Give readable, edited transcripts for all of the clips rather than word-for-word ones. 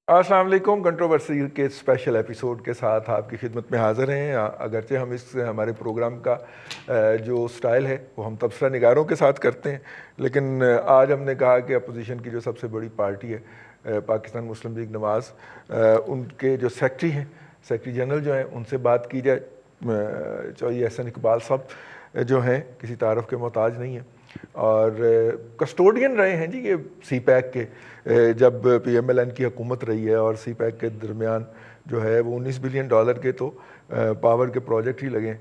अस्सलाम वालेकुम। कंट्रोवर्सी के स्पेशल एपिसोड के साथ आपकी खिदमत में हाज़िर हैं। अगरचे हम इस हमारे प्रोग्राम का जो स्टाइल है वो हम तबसरा निगारों के साथ करते हैं, लेकिन आज हमने कहा कि अपोजिशन की जो सबसे बड़ी पार्टी है पाकिस्तान मुस्लिम लीग नवाज़, उनके जो सेक्रेटरी हैं, सेक्रेटरी जनरल जो हैं, उनसे बात की जाए। चौधरी एहसन इकबाल साहब जो हैं किसी तारफ़ के मोहताज नहीं हैं और कस्टोडियन रहे हैं जी ये सी पैक के, जब PMLN की हुकूमत रही है और सी पैक के दरमियान जो है वो $19 बिलियन के तो पावर के प्रोजेक्ट ही लगे।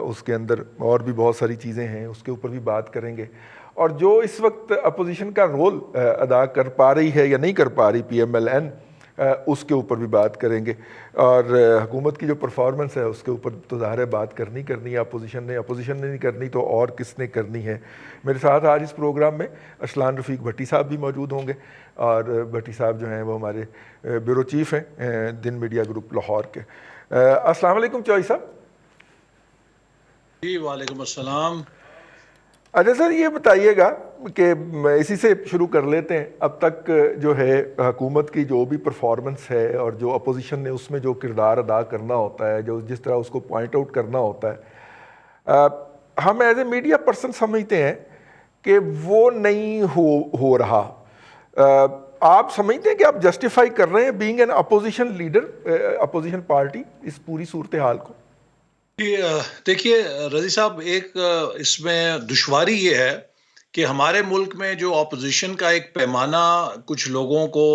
उसके अंदर और भी बहुत सारी चीज़ें हैं, उसके ऊपर भी बात करेंगे। और जो इस वक्त अपोजिशन का रोल अदा कर पा रही है या नहीं कर पा रही PMLN, उसके ऊपर भी बात करेंगे। और हुकूमत की जो परफॉर्मेंस है उसके ऊपर तो ज़ाहिर है बात करनी है। अपोजिशन ने नहीं करनी तो और किसने करनी है। मेरे साथ आज इस प्रोग्राम में अरसलान रफ़ीक भट्टी साहब भी मौजूद होंगे और भट्टी साहब जो हैं वो हमारे ब्यूरो चीफ़ हैं दिन मीडिया ग्रुप लाहौर के। अस्सलाम वालेकुम चौधरी साहब। जी वालेकुम अस्सलाम। अच्छा सर, ये बताइएगा कि इसी से शुरू कर लेते हैं। अब तक जो है हुकूमत की जो भी परफॉर्मेंस है और जो अपोजिशन ने उसमें जो किरदार अदा करना होता है, जो जिस तरह उसको पॉइंट आउट करना होता है, हम एज ए मीडिया पर्सन समझते हैं कि वो नहीं हो रहा। आप समझते हैं कि आप जस्टिफाई कर रहे हैं being an opposition leader, opposition party, इस पूरी सूरत हाल को? जी देखिए रजी साहब, एक इसमें दुश्वारी ये है कि हमारे मुल्क में जो ऑपोजिशन का एक पैमाना कुछ लोगों को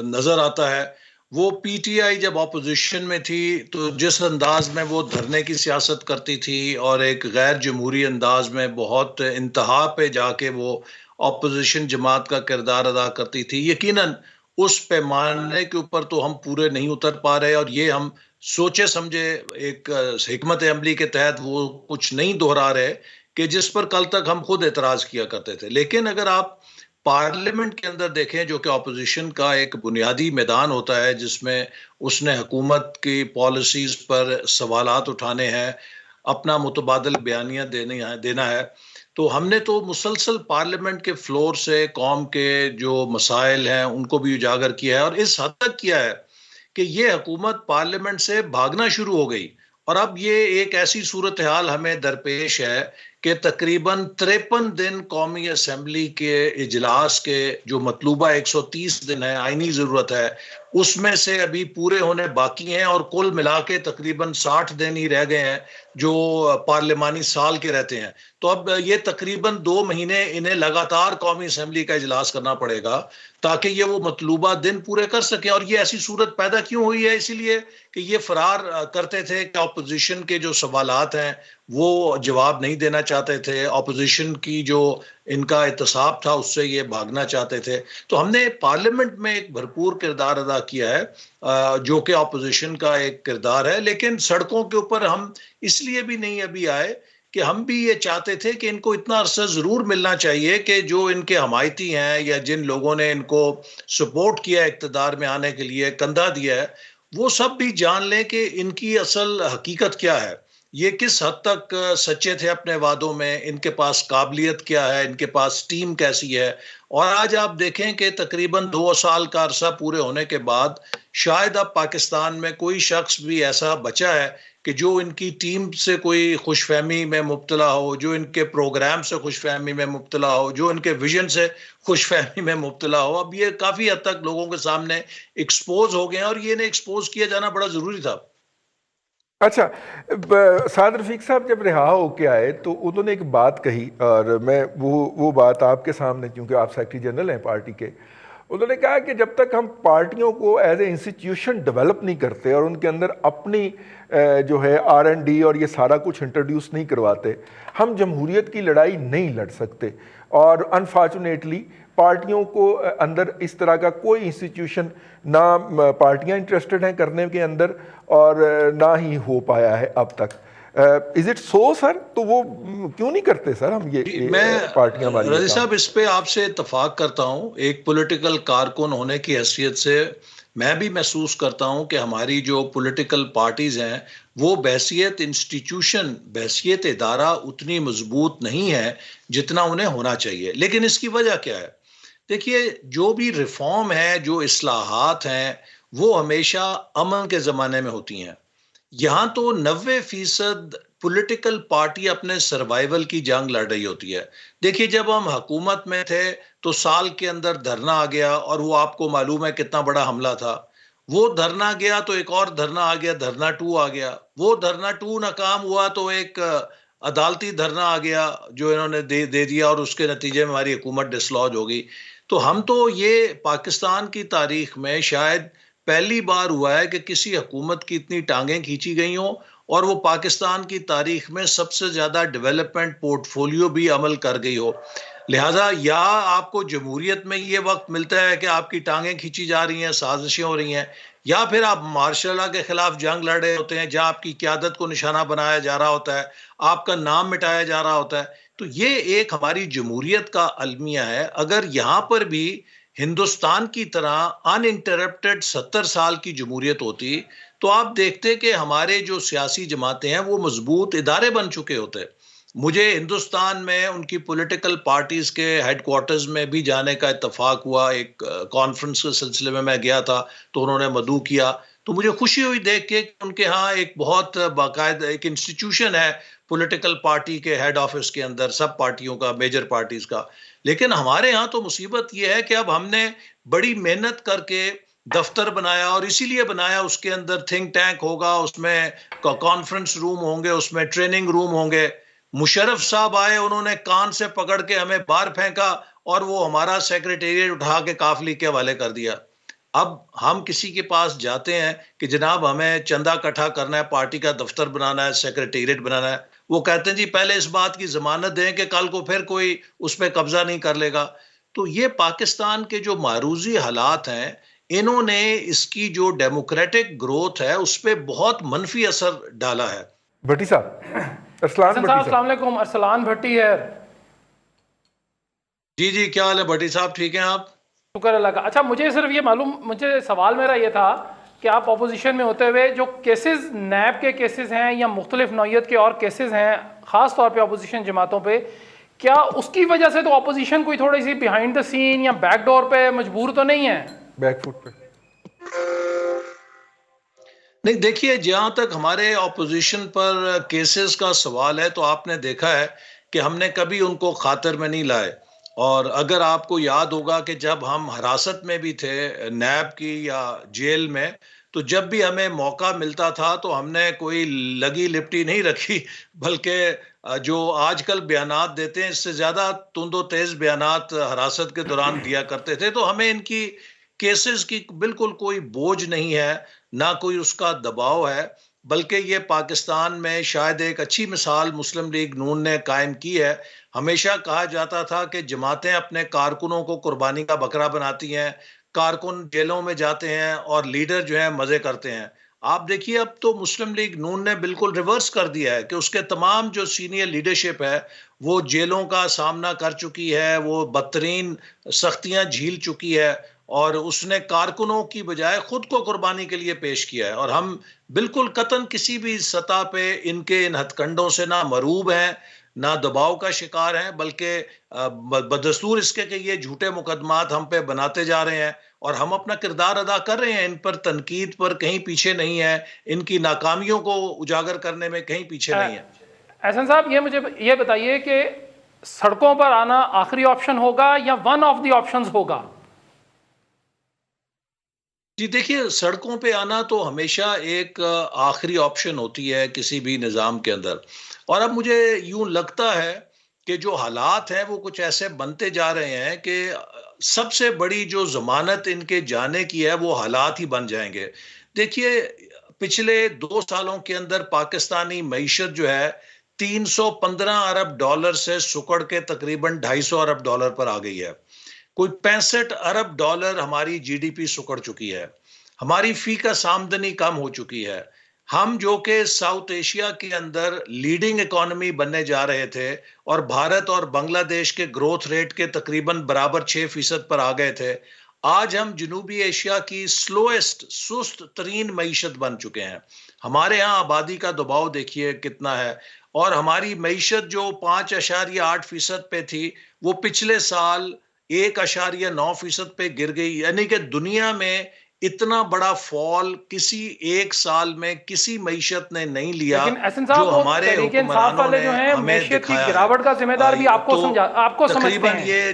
नज़र आता है, वो PTI जब ऑपोजिशन में थी तो जिस अंदाज में वो धरने की सियासत करती थी और एक गैर जमहूरी अंदाज में बहुत इंतहा पे जाके वो ऑपोजिशन जमात का किरदार अदा करती थी, यकीनन उस पैमाने के ऊपर तो हम पूरे नहीं उतर पा रहे और ये हम सोचे समझे एक हिकमत अमली के तहत वो कुछ नहीं दोहरा रहे कि जिस पर कल तक हम खुद एतराज किया करते थे। लेकिन अगर आप पार्लियामेंट के अंदर देखें, जो कि ऑपोजिशन का एक बुनियादी मैदान होता है जिसमें उसने हुकूमत की पॉलिसीज पर सवालात उठाने हैं, अपना मुतबादल बयानियां देना है, तो हमने तो मुसलसल पार्लियामेंट के फ्लोर से कौम के जो मसाइल हैं उनको भी उजागर किया है और इस हद तक किया है कि ये हुकूमत पार्लियामेंट से भागना शुरू हो गई। और अब ये एक ऐसी सूरत हाल हमें दरपेश है कि तकरीबन 53 दिन कौमी असम्बली के इजलास के जो मतलूबा 130 दिन है, आईनी ज़रूरत है, उसमें से अभी पूरे होने बाकी हैं और कुल मिला के तकरीबन 60 दिन ही रह गए हैं जो पार्लिमानी साल के रहते हैं। तो अब ये तकरीबन 2 महीने इन्हें लगातार कौमी असम्बली का इजलास करना पड़ेगा ताकि ये वो मतलूबा दिन पूरे कर सकें। और ये ऐसी सूरत पैदा क्यों हुई है? इसीलिए कि ये फरार करते थे कि अपोजिशन के जो सवालात हैं वो जवाब नहीं देना चाहते थे, अपोजिशन की जो इनका एहतसाब था उससे ये भागना चाहते थे। तो हमने पार्लियामेंट में एक भरपूर किरदार अदा किया है जो कि अपोजिशन का एक किरदार है। लेकिन सड़कों के ऊपर हम इसलिए भी नहीं अभी आए कि हम भी ये चाहते थे कि इनको इतना अरसा जरूर मिलना चाहिए कि जो इनके हमायती हैं या जिन लोगों ने इनको सपोर्ट किया इक्तदार में आने के लिए, कंधा दिया है, वो सब भी जान लें कि इनकी असल हकीकत क्या है, ये किस हद तक सच्चे थे अपने वादों में, इनके पास काबिलियत क्या है, इनके पास टीम कैसी है। और आज आप देखें कि तकरीबन 2 साल का अरसा पूरे होने के बाद शायद अब पाकिस्तान में कोई शख्स भी ऐसा बचा है कि जो इनकी टीम से कोई खुशफहमी में मुब्तला हो, जो इनके प्रोग्राम से खुशफहमी में मुब्तला हो, जो इनके विजन से खुशफहमी में मुब्तला हो। अब ये काफ़ी हद तक लोगों के सामने एक्सपोज हो गए हैं और ये इन्हें एक्सपोज किया जाना बड़ा ज़रूरी था। अच्छा, साद रफीक साहब जब रिहा होके आए तो उन्होंने एक बात कही और मैं वो बात आपके सामने, क्योंकि आप सेक्रेटरी जनरल हैं पार्टी के, उन्होंने कहा कि जब तक हम पार्टियों को एज ए इंस्टीट्यूशन डेवलप नहीं करते और उनके अंदर अपनी जो है R&D और ये सारा कुछ इंट्रोड्यूस नहीं करवाते, हम जमहूरियत की लड़ाई नहीं लड़ सकते। और अनफॉर्चुनेटली पार्टियों को अंदर इस तरह का कोई इंस्टीट्यूशन ना पार्टियां इंटरेस्टेड हैं करने के अंदर और ना ही हो पाया है अब तक। Is it so sir? तो वो क्यों नहीं करते सर हम मैं पार्टियां हमारी ये रजी काम? साहब इस पे आपसे इतफाक करता हूँ। एक पॉलिटिकल कारकुन होने की हैसियत से मैं भी महसूस करता हूँ कि हमारी जो पॉलिटिकल पार्टीज हैं वो बहसियत इंस्टीट्यूशन, बहसियत इदारा उतनी मजबूत नहीं है जितना उन्हें होना चाहिए। लेकिन इसकी वजह क्या है? देखिए, जो भी रिफॉर्म है, जो इस्लाहात हैं, वो हमेशा अमन के ज़माने में होती हैं। यहाँ तो 90% पॉलिटिकल पार्टी अपने सर्वाइवल की जंग लड़ रही होती है। देखिए, जब हम हुकूमत में थे, तो साल के अंदर धरना आ गया और वो आपको मालूम है कितना बड़ा हमला था। वो धरना गया तो एक और धरना आ गया, धरना 2 आ गया। वो धरना 2 नाकाम हुआ तो एक अदालती धरना आ गया, जो इन्होंने दे दिया और उसके नतीजे में हमारी हुकूमत डिसलॉज हो गई। तो हम तो ये पाकिस्तान की तारीख में शायद पहली बार हुआ है कि किसी हुकूमत की इतनी टांगें खींची गई हों और वो पाकिस्तान की तारीख में सबसे ज़्यादा डेवलपमेंट पोर्टफोलियो भी अमल कर गई हो। लिहाजा या आपको जमहूरियत में ये वक्त मिलता है कि आपकी टांगें खींची जा रही हैं, साजिशें हो रही हैं, या फिर आप मार्शल लॉ के खिलाफ जंग लड़ रहे होते हैं, जहां आपकी क्यादत को निशाना बनाया जा रहा होता है, आपका नाम मिटाया जा रहा होता है। तो ये एक हमारी जमहूरियत का अलमिया है। अगर यहाँ पर भी हिंदुस्तान की तरह अनइंटरप्टेड 70 साल की जमहूरियत होती, तो आप देखते कि हमारे जो सियासी जमातें हैं वो मजबूत इदारे बन चुके होते। मुझे हिंदुस्तान में उनकी पॉलिटिकल पार्टीज के हेडक्वार्टर्स में भी जाने का इत्तेफाक हुआ। एक कॉन्फ्रेंस के सिलसिले में मैं गया था, तो उन्होंने मदऊ किया। तो मुझे खुशी हुई देख के कि उनके यहाँ एक बहुत बाकायदा एक इंस्टीट्यूशन है पॉलिटिकल पार्टी के हेड ऑफिस के अंदर, सब पार्टियों का, मेजर पार्टीज का। लेकिन हमारे यहाँ तो मुसीबत ये है कि अब हमने बड़ी मेहनत करके दफ्तर बनाया, और इसीलिए बनाया, उसके अंदर थिंक टैंक होगा, उसमें कॉन्फ्रेंस रूम होंगे, उसमें ट्रेनिंग रूम होंगे। मुशर्रफ साहब आए, उन्होंने कान से पकड़ के हमें बाहर फेंका और वो हमारा सेक्रेटेरिएट उठा के काफली के हवाले कर दिया। अब हम किसी के पास जाते हैं कि जनाब हमें चंदा इकट्ठा करना है, पार्टी का दफ्तर बनाना है, सेक्रेटेरिएट बनाना है, वो कहते हैं जी पहले इस बात की जमानत दें कि कल को फिर कोई उस पर कब्जा नहीं कर लेगा। तो ये पाकिस्तान के जो मारूजी हालात हैं, इन्होंने इसकी जो डेमोक्रेटिक ग्रोथ है उस पर बहुत मनफी असर डाला है। भट्टी साहब, अरसलान हसन भट्टी साहब, साहब। अस्सलाम वालेकुम। अरसलान भट्टी है। जी जी, क्या हाल है भट्टी साहब, ठीक हैं आप? शुक्र अल्लाह का। अच्छा, मुझे सिर्फ ये मालूम, मुझे सवाल मेरा ये था कि आप अपोजिशन में होते हुए जो केसेस, नैब के केसेस हैं या मुख्तलिफ नौयत के और केसेस हैं, ख़ास तौर पे अपोजिशन जमातों पे, क्या उसकी वजह से तो अपोजिशन कोई थोड़ी सी बिहाइंड द सीन या बैकडोर पे मजबूर तो नहीं है? बैकफुट पे नहीं, देखिए, जहां तक हमारे ऑपोजिशन पर केसेस का सवाल है, तो आपने देखा है कि हमने कभी उनको खातिर में नहीं लाए। और अगर आपको याद होगा कि जब हम हिरासत में भी थे नैब की या जेल में, तो जब भी हमें मौका मिलता था तो हमने कोई लगी लिपटी नहीं रखी, बल्कि जो आजकल बयानात देते हैं इससे ज्यादा तुंदो तेज बयानात हिरासत के दौरान दिया करते थे। तो हमें इनकी केसेस की बिल्कुल कोई बोझ नहीं है, ना कोई उसका दबाव है। बल्कि ये पाकिस्तान में शायद एक अच्छी मिसाल मुस्लिम लीग नून ने कायम की है। हमेशा कहा जाता था कि जमातें अपने कारकुनों को कुर्बानी का बकरा बनाती हैं, कारकुन जेलों में जाते हैं और लीडर जो है मजे करते हैं। आप देखिए, अब तो मुस्लिम लीग नून ने बिल्कुल रिवर्स कर दिया है कि उसके तमाम जो सीनियर लीडरशिप है वो जेलों का सामना कर चुकी है, वो बदतरीन सख्तियां झील चुकी है, और उसने कारकुनों की बजाय खुद को कुर्बानी के लिए पेश किया है। और हम बिल्कुल कतन किसी भी सतह पे इनके इन हथकंडों से ना मरूब हैं, ना दबाव का शिकार हैं, बल्कि बदस्तूर इसके कि ये झूठे मुकदमात हम पे बनाते जा रहे हैं और हम अपना किरदार अदा कर रहे हैं। इन पर तनकीद पर कहीं पीछे नहीं है, इनकी नाकामियों को उजागर करने में कहीं पीछे नहीं है। एहसन साहब, ये मुझे ये बताइए कि सड़कों पर आना आखिरी ऑप्शन होगा या वन ऑफ द ऑप्शंस होगा? जी देखिए, सड़कों पे आना तो हमेशा एक आखिरी ऑप्शन होती है किसी भी निज़ाम के अंदर। और अब मुझे यूं लगता है कि जो हालात हैं वो कुछ ऐसे बनते जा रहे हैं कि सबसे बड़ी जो जमानत इनके जाने की है वो हालात ही बन जाएंगे। देखिए, पिछले 2 सालों के अंदर पाकिस्तानी मईशत जो है 315 अरब डॉलर से सुकड़ के तकरीबन 250 अरब डॉलर पर आ गई है। कोई 65 अरब डॉलर हमारी जीडीपी सुकड़ चुकी है। हमारी फी का आमदनी कम हो चुकी है। हम जो कि साउथ एशिया के अंदर लीडिंग इकोनॉमी बनने जा रहे थे और भारत और बांग्लादेश के ग्रोथ रेट के तकरीबन बराबर 6% पर आ गए थे, आज हम जनूबी एशिया की स्लोएस्ट, सुस्त तरीन मईशत बन चुके हैं। हमारे यहाँ आबादी का दबाव देखिए कितना है, और हमारी मईशत जो 5.8% पे थी, वो पिछले साल 1.9% पे गिर गई। यानी कि दुनिया में इतना बड़ा फॉल किसी एक साल में किसी मईशत ने नहीं लिया लेकिन एहसन जो साहब, वो हमारे तहरीक इंसाफ हुक्मरानों वाले ने जो हैं हमें मैशियत की दिखाया है। गिरावट का जिम्मेदार भी आपको समझते तकरीबन हैं। ये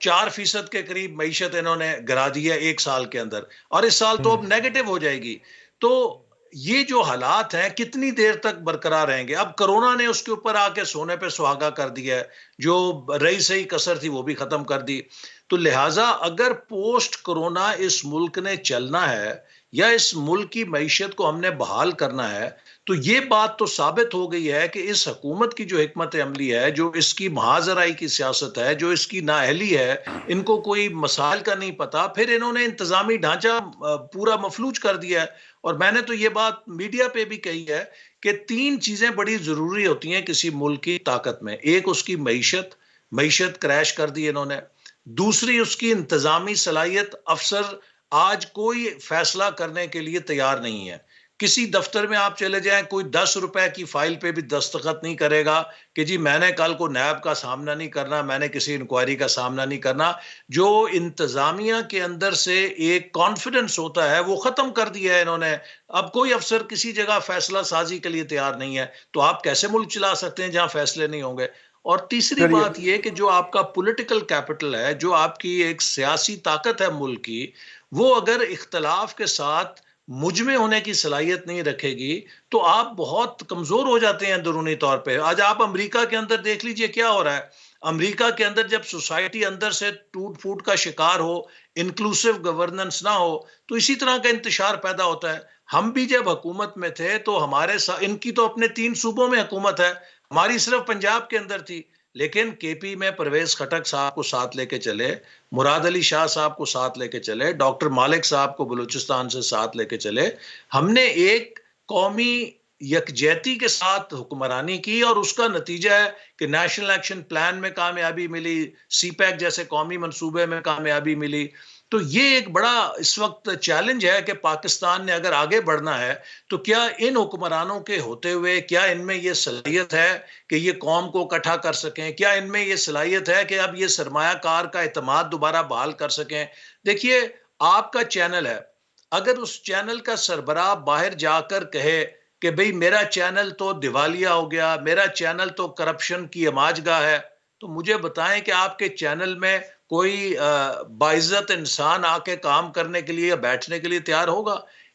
4% के करीब मईशत इन्होंने गिरा दी है एक साल के अंदर, और इस साल तो अब नेगेटिव हो जाएगी। तो ये जो हालात हैं कितनी देर तक बरकरार रहेंगे? अब कोरोना ने उसके ऊपर आके सोने पे सुहागा कर दिया है, जो रही सही कसर थी वो भी खत्म कर दी। तो लिहाजा अगर पोस्ट कोरोना इस मुल्क ने चलना है या इस मुल्क की मईशत को हमने बहाल करना है, तो ये बात तो साबित हो गई है कि इस हुकूमत की जो हिकमत अमली है, जो इसकी महाजराई की सियासत है, जो इसकी नाअहली है, इनको कोई मसाइल का नहीं पता, फिर इन्होंने इंतजामी ढांचा पूरा मफलूज कर दिया है। और मैंने तो ये बात मीडिया पे भी कही है कि 3 चीजें बड़ी जरूरी होती हैं किसी मुल्क की ताकत में। एक उसकी मईशत, मईशत क्रैश कर दी इन्होंने। दूसरी उसकी इंतजामी सलाहियत, अफसर आज कोई फैसला करने के लिए तैयार नहीं है। किसी दफ्तर में आप चले जाएं, कोई 10 रुपए की फाइल पे भी दस्तखत नहीं करेगा कि जी मैंने कल को नैब का सामना नहीं करना, मैंने किसी इंक्वायरी का सामना नहीं करना। जो इंतजामिया के अंदर से एक कॉन्फिडेंस होता है वो खत्म कर दिया है इन्होंने। अब कोई अफसर किसी जगह फैसला साजी के लिए तैयार नहीं है, तो आप कैसे मुल्क चला सकते हैं जहां फैसले नहीं होंगे? और तीसरी चलिए, बात यह कि जो आपका पॉलिटिकल कैपिटल है, जो आपकी एक सियासी ताकत है मुल्क की, वो अगर इख्तलाफ के साथ मुजमे होने की सलाहियत नहीं रखेगी तो आप बहुत कमजोर हो जाते हैं अंदरूनी तौर पे। आज आप अमेरिका के अंदर देख लीजिए क्या हो रहा है। अमेरिका के अंदर जब सोसाइटी अंदर से टूट फूट का शिकार हो, इंक्लूसिव गवर्नेंस ना हो, तो इसी तरह का इंतशार पैदा होता है। हम भी जब हुकूमत में थे तो हमारे साथ, इनकी तो अपने 3 सूबों में हुकूमत है, हमारी सिर्फ पंजाब के अंदर थी। लेकिन केपी में परवेज खटक साहब को साथ लेके चले, मुराद अली शाह साहब को साथ लेके चले, डॉक्टर मालिक साहब को बलूचिस्तान से साथ लेके चले। हमने एक कौमी यकजहती के साथ हुक्मरानी की और उसका नतीजा है कि नेशनल एक्शन प्लान में कामयाबी मिली, सीपैक जैसे कौमी मंसूबे में कामयाबी मिली। तो ये एक बड़ा इस वक्त चैलेंज है कि पाकिस्तान ने अगर आगे बढ़ना है तो क्या इन हुक्मरानों के होते हुए, क्या इनमें ये सलाहियत है कि ये कौम को इकट्ठा कर सकें? क्या इनमें ये सलाहियत है कि अब ये सरमायाकार का एतमाद दोबारा बहाल कर सकें? देखिए, आपका चैनल है, अगर उस चैनल का सरबराह बाहर जाकर कहे कि भाई मेरा चैनल तो दिवालिया हो गया, मेरा चैनल तो करप्शन की अमाजगाह है, तो मुझे बताएं कि आपके चैनल में कोई बाइज्जत इंसान आके काम करने के लिए या बैठने के लिए तैयार होगा?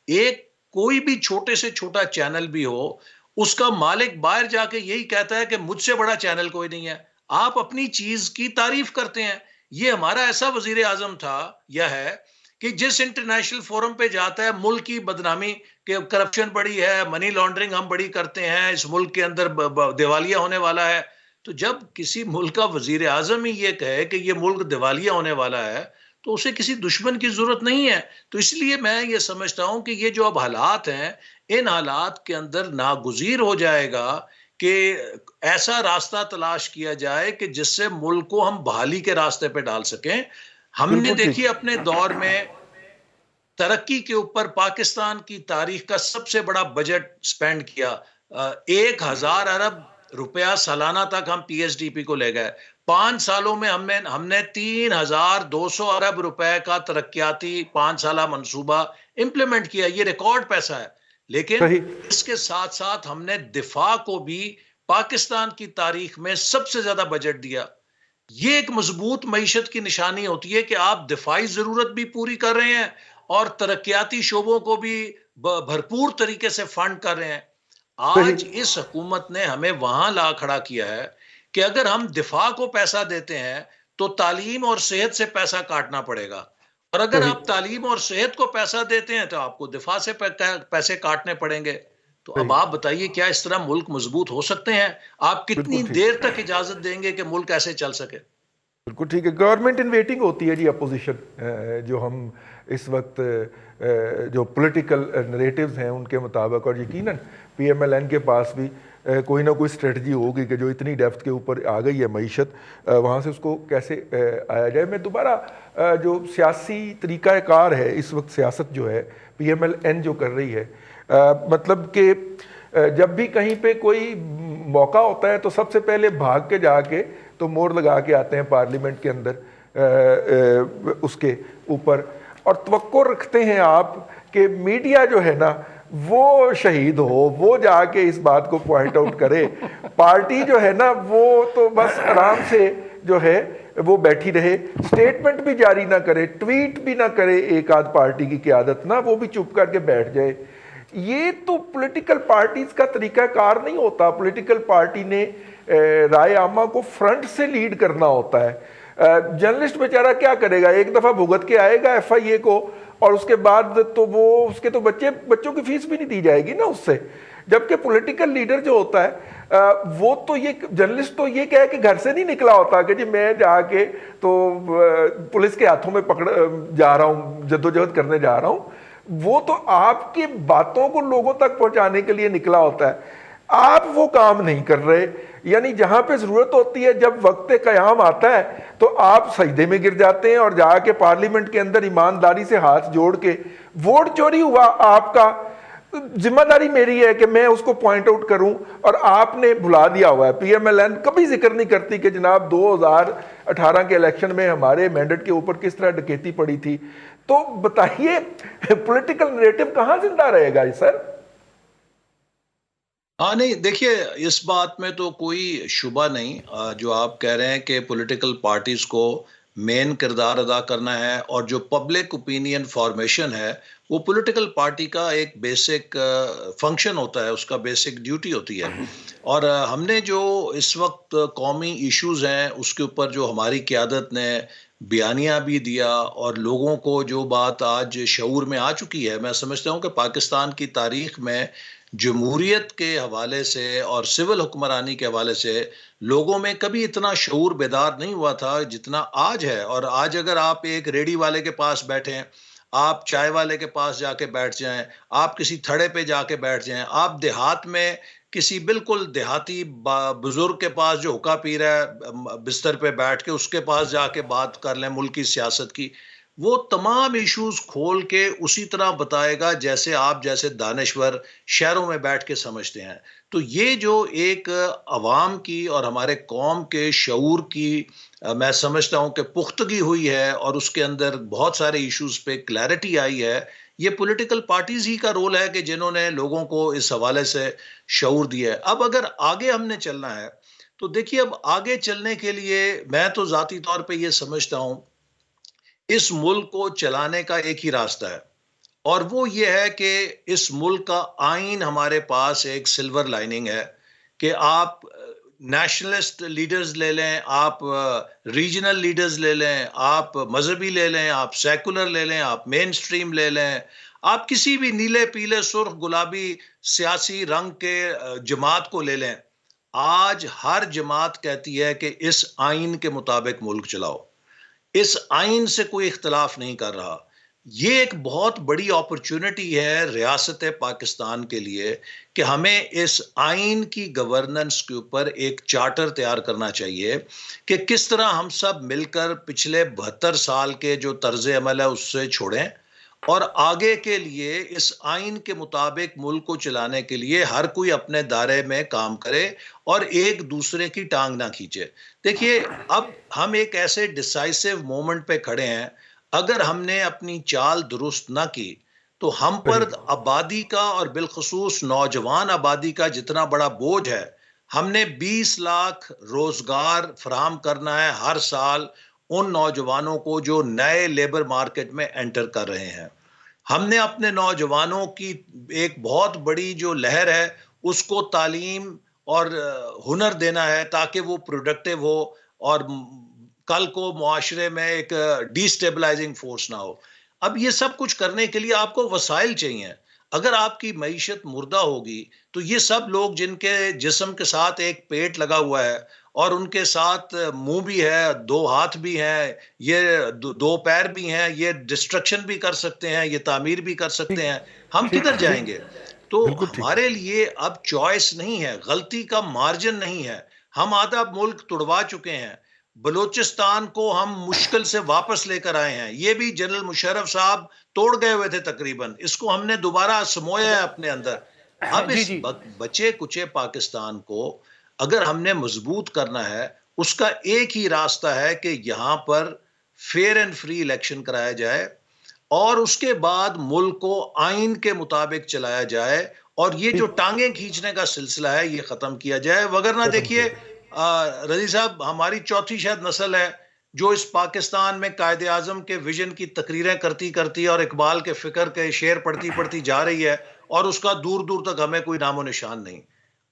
एक कोई भी छोटे से छोटा चैनल भी हो, उसका मालिक बाहर जाके यही कहता है कि मुझसे बड़ा चैनल कोई नहीं है। आप अपनी चीज की तारीफ करते हैं। ये हमारा ऐसा वजीर आजम था या है कि जिस इंटरनेशनल फोरम पे जाता है मुल्क की बदनामी कि करप्शन बड़ी है, मनी लॉन्ड्रिंग हम बड़ी करते हैं, इस मुल्क के अंदर दिवालिया होने वाला है। तो जब किसी मुल्क का वजीर आजम ही ये कहे कि ये मुल्क दिवालिया होने वाला है, तो उसे किसी दुश्मन की जरूरत नहीं है। तो इसलिए मैं ये समझता हूं कि ये जो अब हालात हैं, इन हालात के अंदर नागुजीर हो जाएगा कि ऐसा रास्ता तलाश किया जाए कि जिससे मुल्क को हम बहाली के रास्ते पे डाल सकें। हमने बिल्कुल ठीक। देखिए अपने दौर में तरक्की के ऊपर पाकिस्तान की तारीख का सबसे बड़ा बजट स्पेंड किया। 1,000 अरब रुपया सालाना तक हम पीएसडीपी को ले गए। 5 सालों में हमने 3,200 अरब रुपए का तरक्याती 5 साला मंसूबा इंप्लीमेंट किया। ये रिकॉर्ड पैसा है। लेकिन सही। इसके साथ साथ हमने दिफा को भी पाकिस्तान की तारीख में सबसे ज्यादा बजट दिया। ये एक मजबूत मईशत की निशानी होती है कि आप दिफाई जरूरत भी पूरी कर रहे हैं और तरक्याती शोबों को भी भरपूर तरीके से फंड कर रहे हैं। सही। आज इस हुकूमत ने हमें वहां ला खड़ा किया है कि अगर हम दिफा को पैसा देते हैं तो तालीम और सेहत से पैसा काटना पड़ेगा, और अगर सही। आप तालीम और सेहत को पैसा देते हैं तो आपको दिफा से पैसे काटने पड़ेंगे। तो अब सही। आप बताइए, क्या इस तरह मुल्क मजबूत हो सकते हैं? आप बिल्कुल कितनी ठीक। देर तक इजाजत देंगे कि मुल्क ऐसे चल सके? बिल्कुल ठीक है। गवर्नमेंट इन वेटिंग होती है जी, अपोजिशन जो हम इस वक्त जो पॉलिटिकल नरेटिव्स हैं उनके मुताबिक, और यकीनन पीएमएलएन के पास भी कोई ना कोई स्ट्रेटजी होगी कि जो इतनी डेप्थ के ऊपर आ गई है मईशत, वहाँ से उसको कैसे आया जाए। मैं दोबारा जो सियासी तरीक़ाकार है इस वक्त, सियासत जो है पीएमएलएन जो कर रही है, मतलब कि जब भी कहीं पे कोई मौका होता है तो सबसे पहले भाग के जाके तो मोहर लगा के आते हैं पार्लियामेंट के अंदर उसके ऊपर, और तवक्को रखते हैं आप कि मीडिया जो है ना वो शहीद हो, वो जाके इस बात को पॉइंट आउट करे। पार्टी जो है ना वो तो बस आराम से जो है वो बैठी रहे, स्टेटमेंट भी जारी ना करे, ट्वीट भी ना करे एक आध पार्टी की क़यादत ना, वो भी चुप करके बैठ जाए। ये तो पॉलिटिकल पार्टीज का तरीकाकार नहीं होता। पॉलिटिकल पार्टी ने राय आमा को फ्रंट से लीड करना होता है। जर्नलिस्ट बेचारा क्या करेगा, एक दफ़ा भुगत के आएगा FIA को, और उसके बाद तो वो उसके तो बच्चों की फीस भी नहीं दी जाएगी ना उससे। जबकि पॉलिटिकल लीडर जो होता है वो तो ये जर्नलिस्ट तो ये कहे कि घर से नहीं निकला होता कि जी मैं जाके तो पुलिस के हाथों में पकड़ जा रहा हूँ, जद्दोजहद करने जा रहा हूँ। वो तो आपकी बातों को लोगों तक पहुंचाने के लिए निकला होता है। आप वो काम नहीं कर रहे, यानी जहां पे जरूरत होती है, जब वक्त कयाम आता है तो आप सजदे में गिर जाते हैं और जाके पार्लियामेंट के अंदर ईमानदारी से हाथ जोड़ के, वोट चोरी हुआ आपका, जिम्मेदारी मेरी है कि मैं उसको पॉइंट आउट करूं, और आपने भुला दिया हुआ है। PMLN कभी जिक्र नहीं करती कि जनाब 2018 के इलेक्शन में हमारे मैंडेट के ऊपर किस तरह डकैती पड़ी थी। तो बताइए पॉलिटिकल नैरेटिव कहां जिंदा रहेगा सर? हाँ नहीं, देखिए इस बात में तो कोई शुबा नहीं, जो आप कह रहे हैं कि पॉलिटिकल पार्टीज को मेन किरदार अदा करना है, और जो पब्लिक ओपिनियन फॉर्मेशन है वो पॉलिटिकल पार्टी का एक बेसिक फंक्शन होता है, उसका बेसिक ड्यूटी होती है। और हमने जो इस वक्त कौमी इश्यूज हैं उसके ऊपर जो हमारी क़यादत ने बयानिया भी दिया, और लोगों को जो बात आज शऊर में आ चुकी है, मैं समझता हूँ कि पाकिस्तान की तारीख में जमहूरियत के हवाले से और सिविल हुक्मरानी के हवाले से लोगों में कभी इतना शऊर बेदार नहीं हुआ था जितना आज है। और आज अगर आप एक रेडी वाले के पास बैठें, आप चाय वाले के पास जाके बैठ जाएं, आप किसी थड़े पे जाके बैठ जाएं, आप देहात में किसी बिल्कुल देहाती बुजुर्ग के पास जो हुक्का पी रहा है बिस्तर पे बैठ के, उसके पास जाके बात कर लें मुल्क की सियासत की, वो तमाम इश्यूज खोल के उसी तरह बताएगा जैसे आप जैसे दानिश्वर शहरों में बैठ के समझते हैं। तो ये जो एक अवाम की और हमारे कौम के शऊर की मैं समझता हूँ कि पुख्तगी हुई है, और उसके अंदर बहुत सारे इश्यूज पे क्लैरिटी आई है, ये पॉलिटिकल पार्टीज ही का रोल है कि जिन्होंने लोगों को इस हवाले से शऊर दिया है। अब अगर आगे हमने चलना है तो देखिए, अब आगे चलने के लिए मैं तो जाती तौर पे ये समझता हूँ इस मुल्क को चलाने का एक ही रास्ता है, और वो ये है कि इस मुल्क का आइन हमारे पास एक सिल्वर लाइनिंग है कि आप नेशनलिस्ट लीडर्स ले लें, आप रीजनल लीडर्स ले लें, आप मजहबी ले लें, आप सेकुलर ले लें, आप मेन स्ट्रीम ले लें, आप किसी भी नीले पीले सुर्ख गुलाबी सियासी रंग के जमात को ले लें, आज हर जमात कहती है कि इस आइन के मुताबिक मुल्क चलाओ। इस आइन से कोई इख्तलाफ नहीं कर रहा। ये एक बहुत बड़ी अपॉर्चुनिटी है रियासत पाकिस्तान के लिए कि हमें इस आइन की गवर्नेंस के ऊपर एक चार्टर तैयार करना चाहिए कि किस तरह हम सब मिलकर पिछले 72 साल के जो तर्ज अमल है उससे छोड़ें, और आगे के लिए इस आइन के मुताबिक मुल्क को चलाने के लिए हर कोई अपने दायरे में काम करे और एक दूसरे की टांग ना खींचे। देखिए, अब हम एक ऐसे डिसाइसिव मोमेंट पे खड़े हैं, अगर हमने अपनी चाल दुरुस्त ना की तो हम पर आबादी का और बिलखसूस नौजवान आबादी का जितना बड़ा बोझ है, हमने 20 लाख रोजगार फराहम करना है हर साल उन नौजवानों को जो नए लेबर मार्केट में एंटर कर रहे हैं। हमने अपने नौजवानों की एक बहुत बड़ी जो लहर है उसको तालीम और हुनर देना है ताकि वो प्रोडक्टिव हो और कल को मुआशरे में एक डिस्टेबलाइजिंग फोर्स ना हो। अब ये सब कुछ करने के लिए आपको वसाइल चाहिए। अगर आपकी मईशत मुर्दा होगी तो ये सब लोग जिनके जिस्म के साथ एक पेट लगा हुआ है और उनके साथ मुंह भी है, 2 हाथ भी हैं, ये 2 पैर भी हैं, ये डिस्ट्रक्शन भी कर सकते हैं, ये तामीर भी कर सकते हैं, हम किधर जाएंगे? तो हमारे लिए अब चॉइस नहीं है, गलती का मार्जिन नहीं है। हम आधा मुल्क तुड़वा चुके हैं, बलूचिस्तान को हम मुश्किल से वापस लेकर आए हैं, ये भी जनरल मुशर्रफ साहब तोड़ गए हुए थे तकरीबन, इसको हमने दोबारा समोया है अपने अंदर। अब इस बचे कुचे पाकिस्तान को अगर हमने मजबूत करना है, उसका एक ही रास्ता है कि यहाँ पर फेयर एंड फ्री इलेक्शन कराया जाए और उसके बाद मुल्क को आइन के मुताबिक चलाया जाए और ये जो टांगे खींचने का सिलसिला है ये खत्म किया जाए। वगरना देखिए रजी साहब, हमारी चौथी शायद नस्ल है जो इस पाकिस्तान में कायदे आजम के विजन की तकरीरें करती करती और इकबाल के फिक्र के शेर पढ़ती पढ़ती जा रही है और उसका दूर दूर तक हमें कोई नामो निशान नहीं।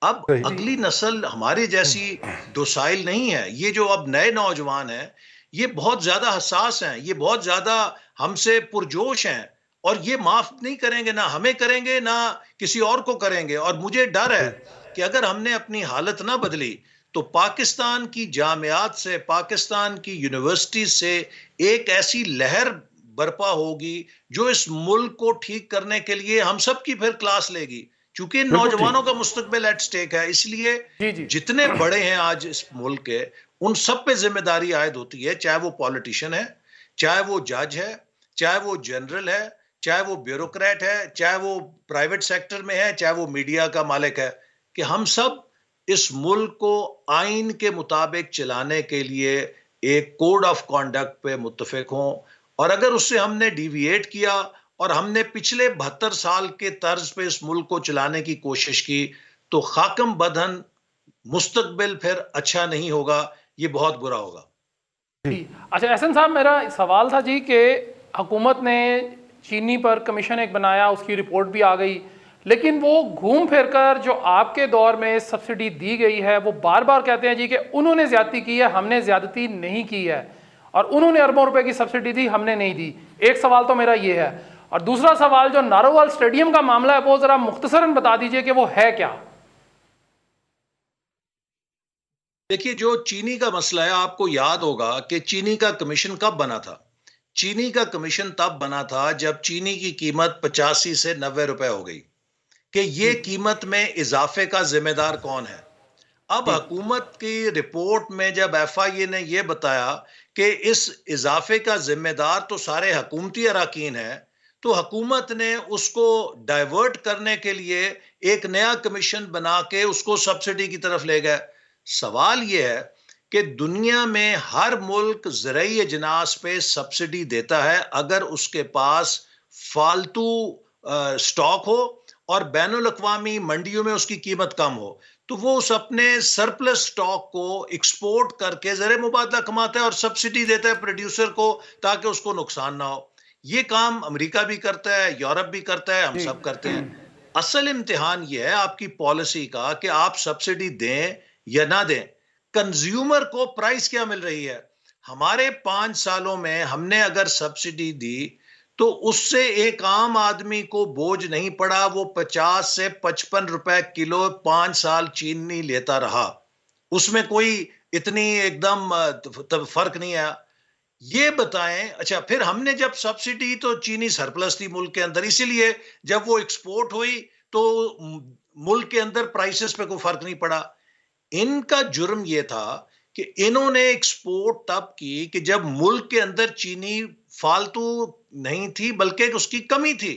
अब अगली नस्ल हमारे जैसी डोसाइल नहीं है। ये जो अब नए नौजवान हैं ये बहुत ज्यादा हसास हैं, ये बहुत ज्यादा हमसे पुरजोश हैं और ये माफ नहीं करेंगे, ना हमें करेंगे ना किसी और को करेंगे। और मुझे डर है कि अगर हमने अपनी हालत ना बदली तो पाकिस्तान की जामियात से, पाकिस्तान की यूनिवर्सिटी से एक ऐसी लहर बर्पा होगी जो इस मुल्क को ठीक करने के लिए हम सब की फिर क्लास लेगी। क्योंकि नौजवानों का मुस्तकबिल एट स्टेक है, इसलिए जितने बड़े हैं आज इस मुल्क के उन सब पे जिम्मेदारी आयद होती है, चाहे वो पॉलिटिशियन है, चाहे वो जज है, चाहे वो जनरल है, चाहे वो ब्यूरोक्रेट है, चाहे वो प्राइवेट सेक्टर में है, चाहे वो मीडिया का मालिक है, कि हम सब इस मुल्क को आइन के मुताबिक चलाने के लिए एक कोड ऑफ कॉन्डक्ट पे मुत्तफिक हों। और अगर उससे हमने डिविएट किया और हमने पिछले 72 साल के तर्ज पे इस मुल्क को चलाने की कोशिश की तो खाकम बदहन मुस्तकबिल फिर अच्छा नहीं होगा, ये बहुत बुरा होगा। जी अच्छा, एहसन साहब, मेरा सवाल था जी कि हुकूमत ने चीनी पर कमीशन एक बनाया, उसकी रिपोर्ट भी आ गई, लेकिन वो घूम फिर कर जो आपके दौर में सब्सिडी दी गई है वो बार बार कहते हैं जी कि उन्होंने ज्यादती की है, हमने ज्यादती नहीं की है, और उन्होंने अरबों रुपए की सब्सिडी दी, हमने नहीं दी। एक सवाल तो मेरा ये है, और दूसरा सवाल जो नारोवाल स्टेडियम का मामला है वो जरा मुख्तसरन बता दीजिए कि वो है क्या। देखिए, जो चीनी का मसला है, आपको याद होगा कि चीनी का कमीशन कब बना था? चीनी का कमीशन तब बना था जब चीनी की कीमत 85 से 90 रुपए हो गई कि ये कीमत में इजाफे का जिम्मेदार कौन है। अब हुकूमत की रिपोर्ट में जब एफआईए ने यह बताया कि इस इजाफे का जिम्मेदार तो सारे हुकूमती अराकीन है, तो हुकूमत ने उसको डाइवर्ट करने के लिए एक नया कमीशन बना के उसको सब्सिडी की तरफ ले गए। सवाल यह है कि दुनिया में हर मुल्क ज़राई अजनास पे सब्सिडी देता है अगर उसके पास फालतू स्टॉक हो और बैनुल अक़वामी मंडियों में उसकी कीमत कम हो, तो वो उस अपने सरप्लस स्टॉक को एक्सपोर्ट करके ज़र मुबादला कमाता है और सब्सिडी देता है प्रोड्यूसर को ताकि उसको नुकसान ना हो। ये काम अमेरिका भी करता है, यूरोप भी करता है, हम सब करते हैं। असल इम्तिहान ये है आपकी पॉलिसी का कि आप सब्सिडी दें या ना दें, कंज्यूमर को प्राइस क्या मिल रही है। हमारे 5 सालों में हमने अगर सब्सिडी दी तो उससे एक आम आदमी को बोझ नहीं पड़ा, वो 50 से 55 रुपए किलो 5 साल चीनी लेता रहा, उसमें कोई इतनी एकदम फर्क नहीं आया। ये बताएं, अच्छा फिर हमने जब सब्सिडी, तो चीनी सरप्लस थी मुल्क के अंदर, इसीलिए जब वो एक्सपोर्ट हुई तो मुल्क के अंदर प्राइसेस पे कोई फर्क नहीं पड़ा। इनका जुर्म यह था कि इन्होंने एक्सपोर्ट तब की कि जब मुल्क के अंदर चीनी फालतू नहीं थी बल्कि उसकी कमी थी।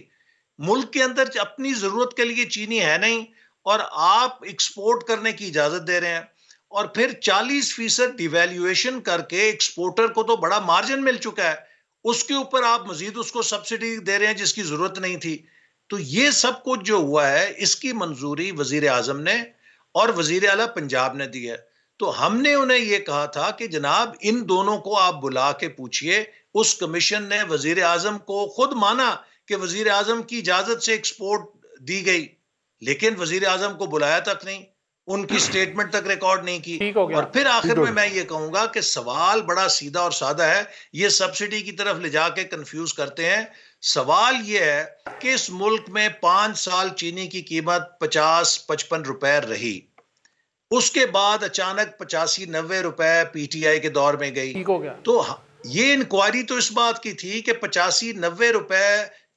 मुल्क के अंदर अपनी जरूरत के लिए चीनी है नहीं और आप एक्सपोर्ट करने की इजाजत दे रहे हैं, और फिर 40% डिवैल्यूएशन करके एक्सपोर्टर को तो बड़ा मार्जिन मिल चुका है, उसके ऊपर आप मजीद उसको सब्सिडी दे रहे हैं जिसकी जरूरत नहीं थी। तो ये सब कुछ जो हुआ है इसकी मंजूरी वजीर आजम ने और वजीर आला पंजाब ने दी है। तो हमने उन्हें यह कहा था कि जनाब इन दोनों को आप बुला के पूछिए। उस कमीशन ने वजीर आजम को खुद माना कि वजीर आजम की इजाजत से एक्सपोर्ट दी गई, लेकिन वजीर आजम को बुलाया तक नहीं, उनकी स्टेटमेंट तक रिकॉर्ड नहीं की। और फिर आखिर में मैं ये कहूंगा कि सवाल बड़ा सीधा और सादा है, ये सब्सिडी की तरफ ले जाके कंफ्यूज करते हैं। सवाल ये है कि इस मुल्क में 5 साल चीनी की कीमत 50-55 रुपए रही, उसके बाद अचानक 85-90 रुपए पीटीआई के दौर में गई। तो ये इंक्वायरी तो इस बात की थी कि 85-90 रुपए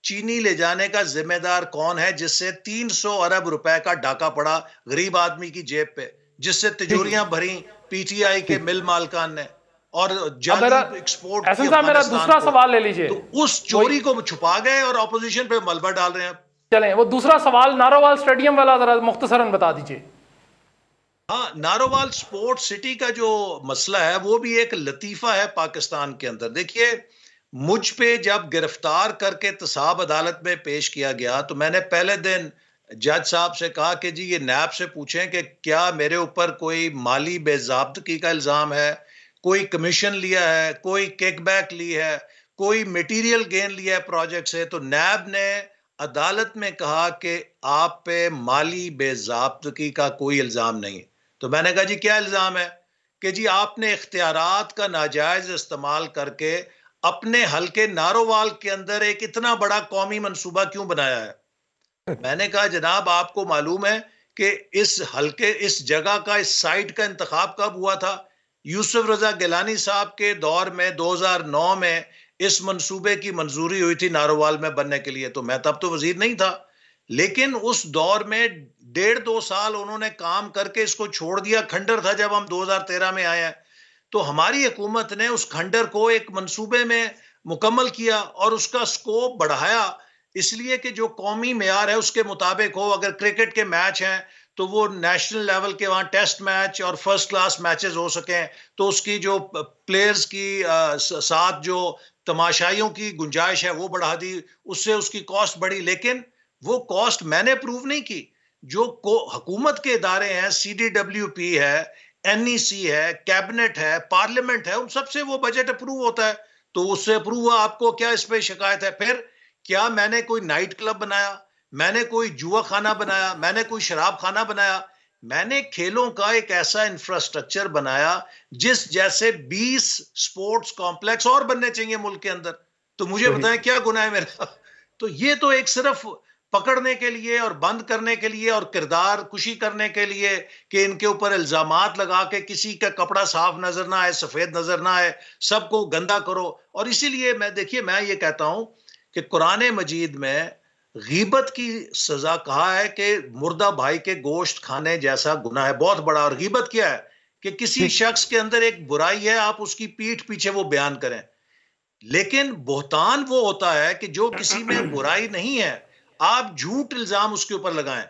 चीनी ले जाने का जिम्मेदार कौन है, जिससे 300 अरब रुपए का डाका पड़ा गरीब आदमी की जेब पे, जिससे तिजोरियां भरी पीटीआई के मिल मालकान ने और जाली एक्सपोर्ट की। मेरा दूसरा सवाल ले लीजिए। तो उस चोरी को छुपा गए और ऑपोजिशन पे मलबा डाल रहे हैं। चलें, वो दूसरा सवाल नारोवाल स्टेडियम वाला जरा मुख्तसरन बता दीजिए। हाँ, नारोवाल स्पोर्ट्स सिटी का जो मसला है वो भी एक लतीफा है पाकिस्तान के अंदर। देखिए, मुझ पे जब गिरफ्तार करके तसाब अदालत में पेश किया गया तो मैंने पहले दिन जज साहब से कहा कि जी ये नैब से पूछें कि क्या मेरे ऊपर कोई माली बेज़ाब्तगी का इल्जाम है, कोई कमीशन लिया है, कोई किकबैक ली है, कोई मटेरियल गेन लिया है प्रोजेक्ट से। तो नैब ने अदालत में कहा कि आप पे माली बेज़ाब्तगी का कोई इल्जाम नहीं। तो मैंने कहा जी क्या इल्जाम है? कि जी आपने इख्तियारात का नाजायज इस्तेमाल करके अपने हल्के नारोवाल के अंदर एक इतना बड़ा कौमी मंसूबा क्यों बनाया है? मैंने कहा जनाब आपको मालूम है कि इस जगह का, इस साइट का इंतखाब कब हुआ था? यूसुफ रजा गिलानी साहब के दौर में 2009 में इस मंसूबे की मंजूरी हुई थी नारोवाल में बनने के लिए। तो मैं तब तो वजीर नहीं था, लेकिन उस दौर में 1.5-2 साल उन्होंने काम करके इसको छोड़ दिया। खंडर था जब हम 2013 में आए हैं, तो हमारी हुकूमत ने उस खंडर को एक मंसूबे में मुकम्मल किया और उसका स्कोप बढ़ाया, इसलिए कि जो कौमी मेयार है उसके मुताबिक हो। अगर क्रिकेट के मैच हैं तो वो नेशनल लेवल के वहाँ टेस्ट मैच और फर्स्ट क्लास मैचेस हो सकें, तो उसकी जो प्लेयर्स की साथ जो तमाशाइयों की गुंजाइश है वो बढ़ा दी, उससे उसकी कॉस्ट बढ़ी। लेकिन वो कॉस्ट मैंने प्रूव नहीं की। जो हुकूमत के इदारे हैं, CDWP है, NEC है, कैबिनेट है, पार्लियामेंट है, उन सबसे वो बजट अप्रूव होता है। तो उससे अप्रूव हुआ, आपको क्या इस पे शिकायत है? फिर क्या मैंने कोई नाइट क्लब बनाया, मैंने कोई जुआ खाना बनाया, मैंने कोई शराब खाना बनाया? मैंने खेलों का एक ऐसा इंफ्रास्ट्रक्चर बनाया जिस जैसे 20 स्पोर्ट्स कॉम्प्लेक्स और बनने चाहिए मुल्क के अंदर। तो मुझे सही। बताएं क्या गुनाह है मेरा? तो ये तो एक सिर्फ पकड़ने के लिए और बंद करने के लिए और किरदार कुशी करने के लिए कि इनके ऊपर इल्जामात लगा के किसी का कपड़ा साफ नजर ना आए, सफेद नजर ना आए, सबको गंदा करो। और इसीलिए मैं ये कहता हूं कि कुरान मजीद में गीबत की सजा कहा है कि मुर्दा भाई के गोश्त खाने जैसा गुनाह है, बहुत बड़ा। और गीबत क्या है? कि किसी ठीक। शख्स के अंदर एक बुराई है, आप उसकी पीठ पीछे वो बयान करें। लेकिन बोहतान वो होता है कि जो किसी में बुराई नहीं है, आप झूठ इल्जाम उसके ऊपर लगाएं।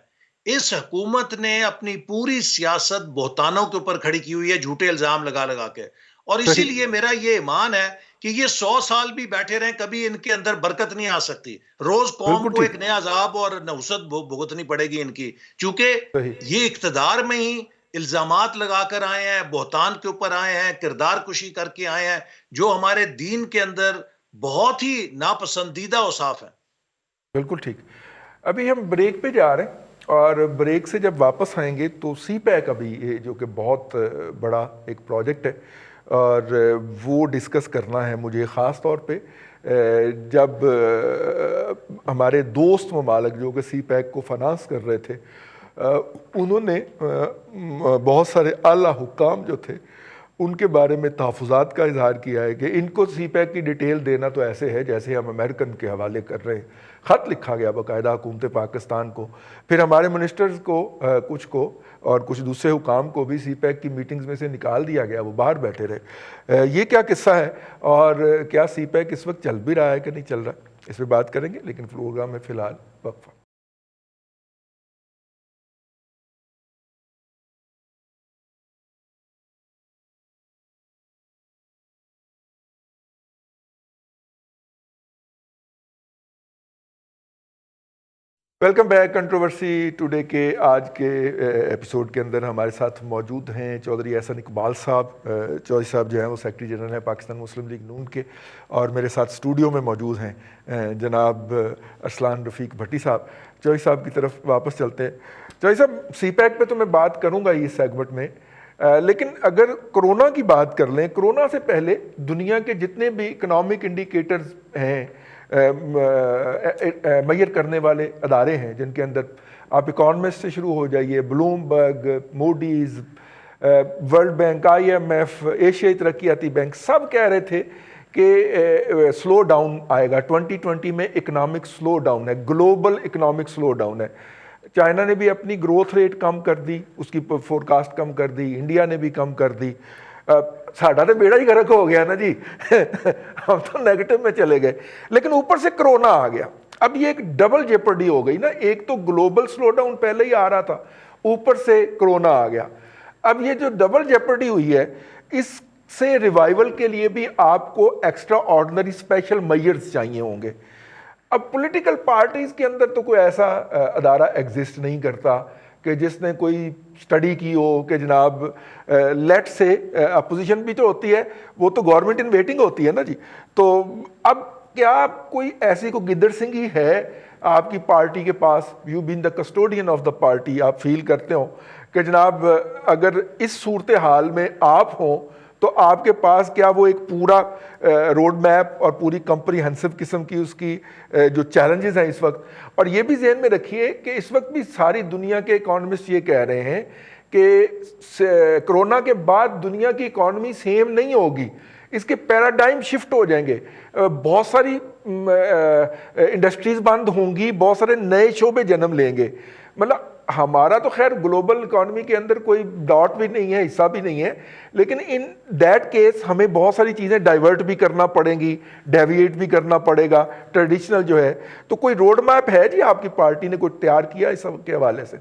इस हुकूमत ने अपनी पूरी सियासत बोहतानों के ऊपर खड़ी की हुई है, झूठे इल्जाम लगा लगा के। और सही। इसीलिए मेरा ये ईमान है कि ये 100 साल भी बैठे रहें, कभी इनके अंदर बरकत नहीं आ सकती। रोज कौम बिल्कुल को एक ठीक। नया अजाब और नहुसत भुगतनी पड़ेगी इनकी, क्योंकि सही। ये इक्तदार में ही इल्जामात लगाकर आए हैं, बोहतान के ऊपर आए हैं, किरदार कुशी करके आए हैं, जो हमारे दीन के अंदर बहुत ही नापसंदीदा औसाफ है। बिल्कुल ठीक। अभी हम ब्रेक पे जा रहे हैं और ब्रेक से जब वापस आएंगे तो सी पैक अभी ये जो कि बहुत बड़ा एक प्रोजेक्ट है और वो डिस्कस करना है मुझे ख़ास तौर पे जब हमारे दोस्त ममालिक जो कि सी पैक को फाइनेंस कर रहे थे उन्होंने बहुत सारे आला हुक्काम जो थे उनके बारे में तहफ़्फ़ुज़ात का इजहार किया है कि इनको सी पैक की डिटेल देना तो ऐसे है जैसे हम अमेरिकन के हवाले कर रहे हैं। ख़त लिखा गया बाकायदा हुकूमत पाकिस्तान को, फिर हमारे मिनिस्टर्स को कुछ को और कुछ दूसरे हुकाम को भी सी पैक की मीटिंग्स में से निकाल दिया गया, वो बाहर बैठे रहे। ये क्या किस्सा है और क्या सी पैक इस वक्त चल भी रहा है कि नहीं चल रहा, इस पर बात करेंगे। लेकिन प्रोग्राम में फ़िलहाल वक्फा। Welcome back. कंट्रोवर्सी टुडे के आज के एपिसोड के अंदर हमारे साथ मौजूद हैं चौधरी एहसन इकबाल साहब। चौधरी साहब जो हैं वो सेक्रेटरी जनरल हैं पाकिस्तान मुस्लिम लीग नून के, और मेरे साथ स्टूडियो में मौजूद हैं जनाब अरसलान रफ़ीक भट्टी साहब। चौधरी साहब की तरफ वापस चलते हैं। चौधरी साहब, सी पैक पे तो मैं बात करूँगा इस सेगमेंट में, लेकिन अगर कोरोना की बात कर लें, कोरोना से पहले दुनिया के जितने भी इकनॉमिक इंडिकेटर्स हैं, मेजर करने वाले अदारे हैं जिनके अंदर आप इकॉनमिस्ट से शुरू हो जाइए, Bloomberg, Moody's, world bank, IMF, एशियाई तरक्याती बैंक, सब कह रहे थे कि स्लो डाउन आएगा 2020 में। इकनॉमिक स्लो डाउन है, ग्लोबल इकनॉमिक स्लो डाउन है। चाइना ने भी अपनी ग्रोथ रेट कम कर दी, उसकी फोरकास्ट कम कर दी, इंडिया ने भी कम कर दी। साडा तो बेड़ा ही गर्क हो गया ना जी हम तो नेगेटिव में चले गए, लेकिन ऊपर से कोरोना आ गया। अब ये एक डबल जेपर्डी हो गई ना, एक तो ग्लोबल स्लो डाउन पहले ही आ रहा था, ऊपर से कोरोना आ गया। अब ये जो डबल जेपर्डी हुई है, इससे रिवाइवल के लिए भी आपको एक्स्ट्रा ऑर्डिनरी स्पेशल मेजर्स चाहिए होंगे। अब पॉलिटिकल पार्टीज के अंदर तो कोई ऐसा अदारा एग्जिस्ट नहीं करता कि जिसने कोई स्टडी की हो कि जनाब लेट से अपोजिशन भी जो होती है वो तो गवर्नमेंट इन वेटिंग होती है ना जी। तो अब क्या कोई ऐसी को गिद्दड़ सिंह ही है आपकी पार्टी के पास, you been the custodian of the party, आप फील करते हो कि जनाब अगर इस सूरत हाल में आप हों तो आपके पास क्या वो एक पूरा रोड मैप और पूरी कम्प्रीहेंसिव किस्म की उसकी जो चैलेंजेस हैं इस वक्त। और ये भी जहन में रखिए कि इस वक्त भी सारी दुनिया के इकोनॉमिस्ट ये कह रहे हैं कि कोरोना के बाद दुनिया की इकोनॉमी सेम नहीं होगी, इसके पैराडाइम शिफ्ट हो जाएंगे, बहुत सारी इंडस्ट्रीज बंद होंगी, बहुत सारे नए शोबे जन्म लेंगे। मतलब हमारा तो खैर ग्लोबल इकोनॉमी के अंदर कोई डॉट भी नहीं है, हिस्सा भी नहीं है, लेकिन इन दैट केस हमें बहुत सारी चीज़ें डाइवर्ट भी करना पड़ेंगी, डेविएट भी करना पड़ेगा ट्रेडिशनल जो है। तो कोई रोड मैप है जी आपकी पार्टी ने कोई तैयार किया इस सब के हवाले से?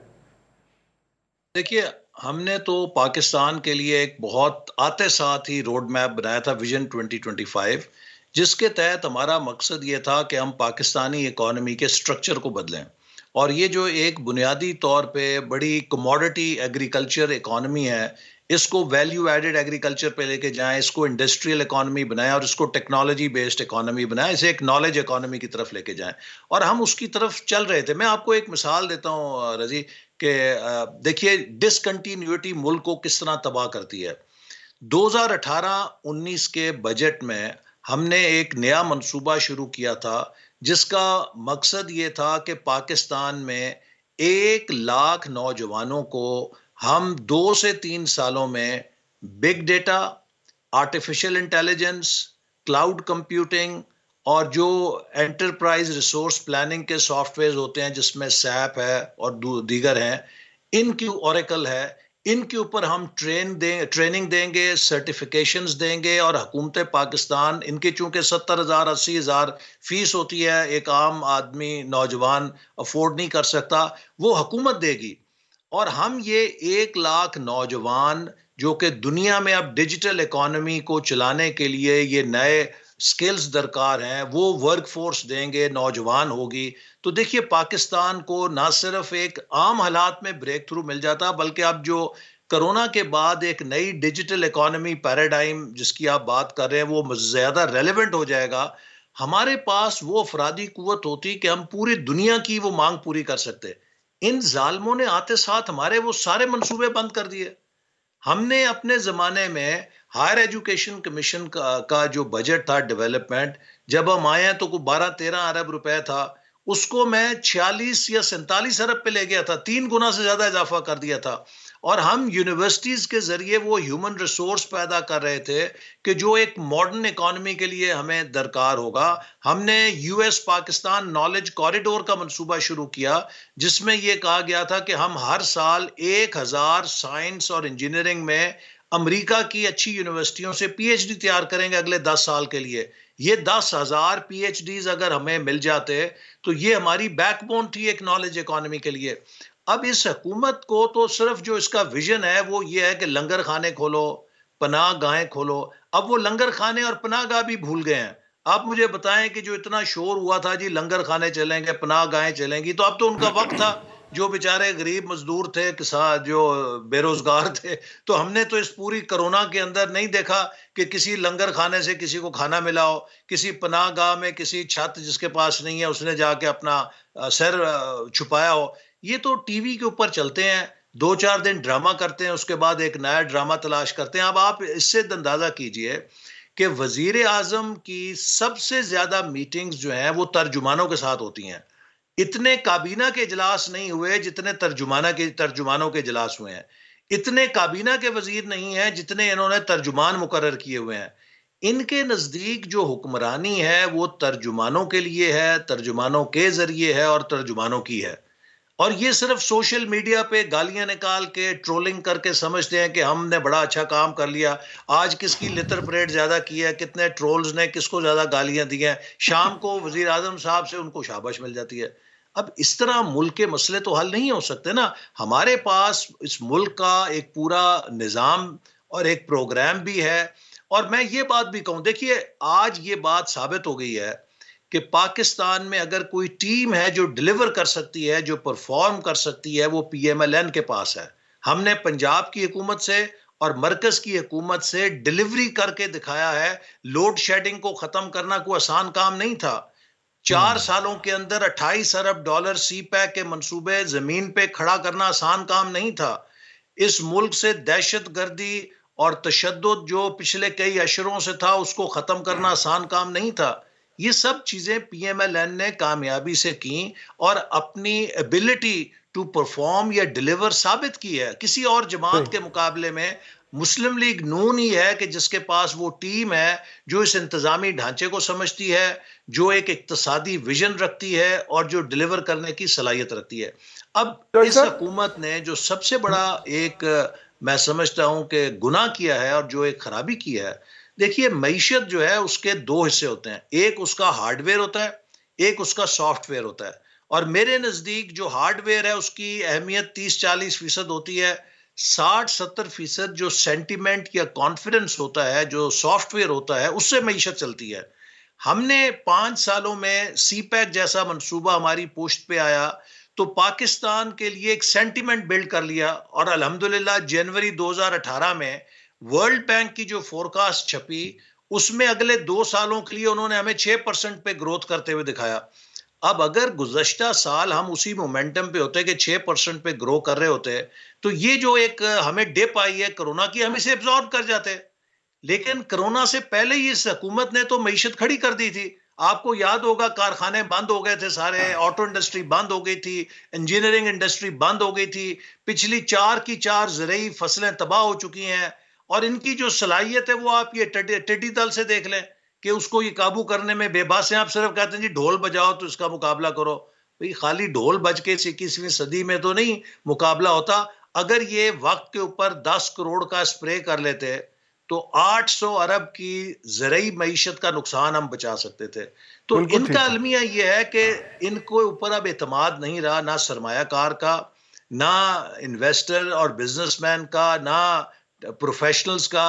देखिए, हमने तो पाकिस्तान के लिए एक बहुत आते साथ ही रोड मैप बनाया था, विजन 2025, जिसके तहत हमारा मकसद ये था कि हम पाकिस्तानी इकोनॉमी के स्ट्रक्चर को बदलें। और ये जो एक बुनियादी तौर पे बड़ी कमोडिटी एग्रीकल्चर इकोनॉमी है, इसको वैल्यू एडेड एग्रीकल्चर पे लेके जाएं, इसको इंडस्ट्रियल इकोनॉमी बनाएं और इसको टेक्नोलॉजी बेस्ड इकोनॉमी बनाएं, इसे एक नॉलेज इकोनॉमी की तरफ लेके जाएं। और हम उसकी तरफ चल रहे थे। मैं आपको एक मिसाल देता हूँ रजी कि देखिए डिसकंटिन्यूटी मुल्क को किस तरह तबाह करती है। 2018-19 के बजट में हमने एक नया मंसूबा शुरू किया था जिसका मकसद ये था कि पाकिस्तान में 1 लाख नौजवानों को हम 2 से 3 सालों में big data, artificial intelligence, cloud computing और जो एंटरप्राइज रिसोर्स प्लानिंग के सॉफ्टवेयर होते हैं जिसमें सैप है और दीगर हैं, इनकी ओरेकल है, इनके ऊपर हम ट्रेनिंग देंगे, सर्टिफिकेशंस देंगे। और हुकूमत पाकिस्तान, इनके चूंकि 70,000 80,000 फीस होती है, एक आम आदमी नौजवान अफोर्ड नहीं कर सकता, वो हुकूमत देगी। और हम ये 1 लाख नौजवान जो कि दुनिया में अब डिजिटल इकोनॉमी को चलाने के लिए ये नए स्किल्स दरकार हैं, वो वर्क फोर्स देंगे, नौजवान होगी। तो देखिए पाकिस्तान को ना सिर्फ एक आम हालात में ब्रेक थ्रू मिल जाता, बल्कि अब जो कोरोना के बाद एक नई डिजिटल इकोनॉमी पैराडाइम जिसकी आप बात कर रहे हैं वो ज़्यादा रेलेवेंट हो जाएगा। हमारे पास वो अफरादी कुव्वत होती कि हम पूरी दुनिया की वो मांग पूरी कर सकते। इन जालिमों ने आते साथ हमारे वो सारे मंसूबे बंद कर दिए। हमने अपने ज़माने में हायर एजुकेशन कमीशन का जो बजट था डेवलपमेंट, जब हम आए तो कोई 12-13 अरब रुपए था, उसको मैं 46 या 47 अरब पे ले गया था, 3 गुना से ज्यादा इजाफा कर दिया था। और हम यूनिवर्सिटीज के जरिए वो ह्यूमन रिसोर्स पैदा कर रहे थे कि जो एक मॉडर्न इकोनॉमी के लिए हमें दरकार होगा। हमने यूएस पाकिस्तान नॉलेज कॉरिडोर का मंसूबा शुरू किया जिसमें यह कहा गया था कि हम हर साल 1000 साइंस और इंजीनियरिंग में अमेरिका की अच्छी यूनिवर्सिटियों से पीएचडी तैयार करेंगे अगले 10 साल के लिए। ये 10,000 पीएचडीज अगर हमें मिल जाते तो ये हमारी बैकबोन थी एक नॉलेज इकोनॉमी के लिए। अब इस हुकूमत को तो सिर्फ जो इसका विजन है वो ये है कि लंगर खाने खोलो, पनाह गाहें खोलो। अब वो लंगर खाने और पनाह गाह भी भूल गए हैं। आप मुझे बताएं कि जो इतना शोर हुआ था जी लंगर खाने चलेंगे, पनाह गाहें चलेंगी, तो अब तो उनका वक्त था। जो बेचारे गरीब मजदूर थे, किसान जो बेरोजगार थे, तो हमने तो इस पूरी कोरोना के अंदर नहीं देखा कि किसी लंगर खाने से किसी को खाना मिला हो, किसी पनाह गाह में किसी छत जिसके पास नहीं है उसने जाके अपना सर छुपाया हो। ये तो टीवी के ऊपर चलते हैं, 2-4 दिन ड्रामा करते हैं, उसके बाद एक नया ड्रामा तलाश करते हैं। अब आप इससे अंदाजा कीजिए कि वजीर आजम की सबसे ज्यादा मीटिंग्स जो हैं वो तर्जुमानों के साथ होती हैं। इतने काबीना के इजलास नहीं हुए जितने तर्जुमानों के इजलास हुए हैं। इतने काबीना के वजीर नहीं हैं जितने इन्होंने तर्जुमान मुकर्रर किए हुए हैं। इनके नजदीक जो हुक्मरानी है वो तर्जुमानों के लिए है, तर्जुमानों के जरिए है और तर्जुमानों की है। और ये सिर्फ सोशल मीडिया पे गालियां निकाल के ट्रोलिंग करके समझते हैं कि हमने बड़ा अच्छा काम कर लिया, आज किसकी लिटर परेड ज्यादा की है, कितने ट्रोल्स ने किसको ज्यादा गालियां दी हैं, शाम को वजीर आजम साहब से उनको शाबाश मिल जाती है। अब इस तरह मुल्क के मसले तो हल नहीं हो सकते ना। हमारे पास इस मुल्क का एक पूरा निज़ाम और एक प्रोग्राम भी है। और मैं ये बात भी कहूं, देखिए आज ये बात साबित हो गई है कि पाकिस्तान में अगर कोई टीम है जो डिलीवर कर सकती है, जो परफॉर्म कर सकती है, वो PMLN के पास है। हमने पंजाब की हुकूमत से और मरकज की हुकूमत से डिलीवरी करके दिखाया है। लोड शेडिंग को खत्म करना कोई आसान काम नहीं था। 4 सालों के अंदर 28 अरब डॉलर CPEC के मंसूबे जमीन पे खड़ा करना आसान काम नहीं था। इस मुल्क से दहशत गर्दी और तशद्दुद जो पिछले कई अशरों से था, उसको खत्म करना आसान काम नहीं था। ये सब चीजें PMLN ने कामयाबी से की और अपनी एबिलिटी टू परफॉर्म या डिलीवर साबित की है। किसी और जमात के मुकाबले में मुस्लिम लीग नून ही है कि जिसके पास वो टीम है जो इस इंतजामी ढांचे को समझती है, जो एक इक्तसादी विजन रखती है और जो डिलीवर करने की सलाहियत रखती है। अब इस हुकूमत ने जो सबसे बड़ा एक मैं समझता हूं कि गुनाह किया है और जो एक खराबी की है, देखिए मईशत जो है उसके दो हिस्से होते हैं। एक उसका हार्डवेयर होता है, एक उसका सॉफ्टवेयर होता है। और मेरे नजदीक जो हार्डवेयर है उसकी अहमियत 30-40% होती है। 60-70% जो सेंटिमेंट या कॉन्फिडेंस होता है, जो सॉफ्टवेयर होता है, उससे मईशत चलती है। हमने 5 सालों में CPEC जैसा मंसूबा हमारी पोस्ट पे आया तो पाकिस्तान के लिए एक सेंटिमेंट बिल्ड कर लिया और अल्हम्दुलिल्लाह जनवरी 2018 में वर्ल्ड बैंक की जो फोरकास्ट छपी उसमें अगले 2 सालों के लिए उन्होंने हमें 6% पे ग्रोथ करते हुए दिखाया। अब अगर गुज़श्ता साल हम उसी मोमेंटम पे होते कि 6% पे ग्रो कर रहे होते तो ये जो एक हमें डिप आई है कोरोना की, हम इसे एब्जॉर्ब कर जाते। लेकिन कोरोना से पहले ही इस हुकूमत ने तो मईशत खड़ी कर दी थी। आपको याद होगा कारखाने बंद हो गए थे सारे, ऑटो इंडस्ट्री बंद हो गई थी, इंजीनियरिंग इंडस्ट्री बंद हो गई थी, पिछली 4 की 4 ज़रई फसलें तबाह हो चुकी हैं। और इनकी जो सलाहियत है वो आप ये टिड्डी दल से देख लें कि उसको ये काबू करने में बेबस हैं। आप सिर्फ कहते हैं जी ढोल बजाओ तो इसका मुकाबला करो। भाई खाली ढोल बज के 21वीं सदी में तो नहीं मुकाबला होता। अगर ये वक्त के ऊपर 10 करोड़ का स्प्रे कर लेते तो 800 अरब की ज़रई मईशत का नुकसान हम बचा सकते थे। तो इनका अलमिया यह है कि इनको ऊपर अब एतमाद नहीं रहा, ना सरमायाकार का, ना इन्वेस्टर और बिजनेसमैन का, ना प्रोफेशनल्स का।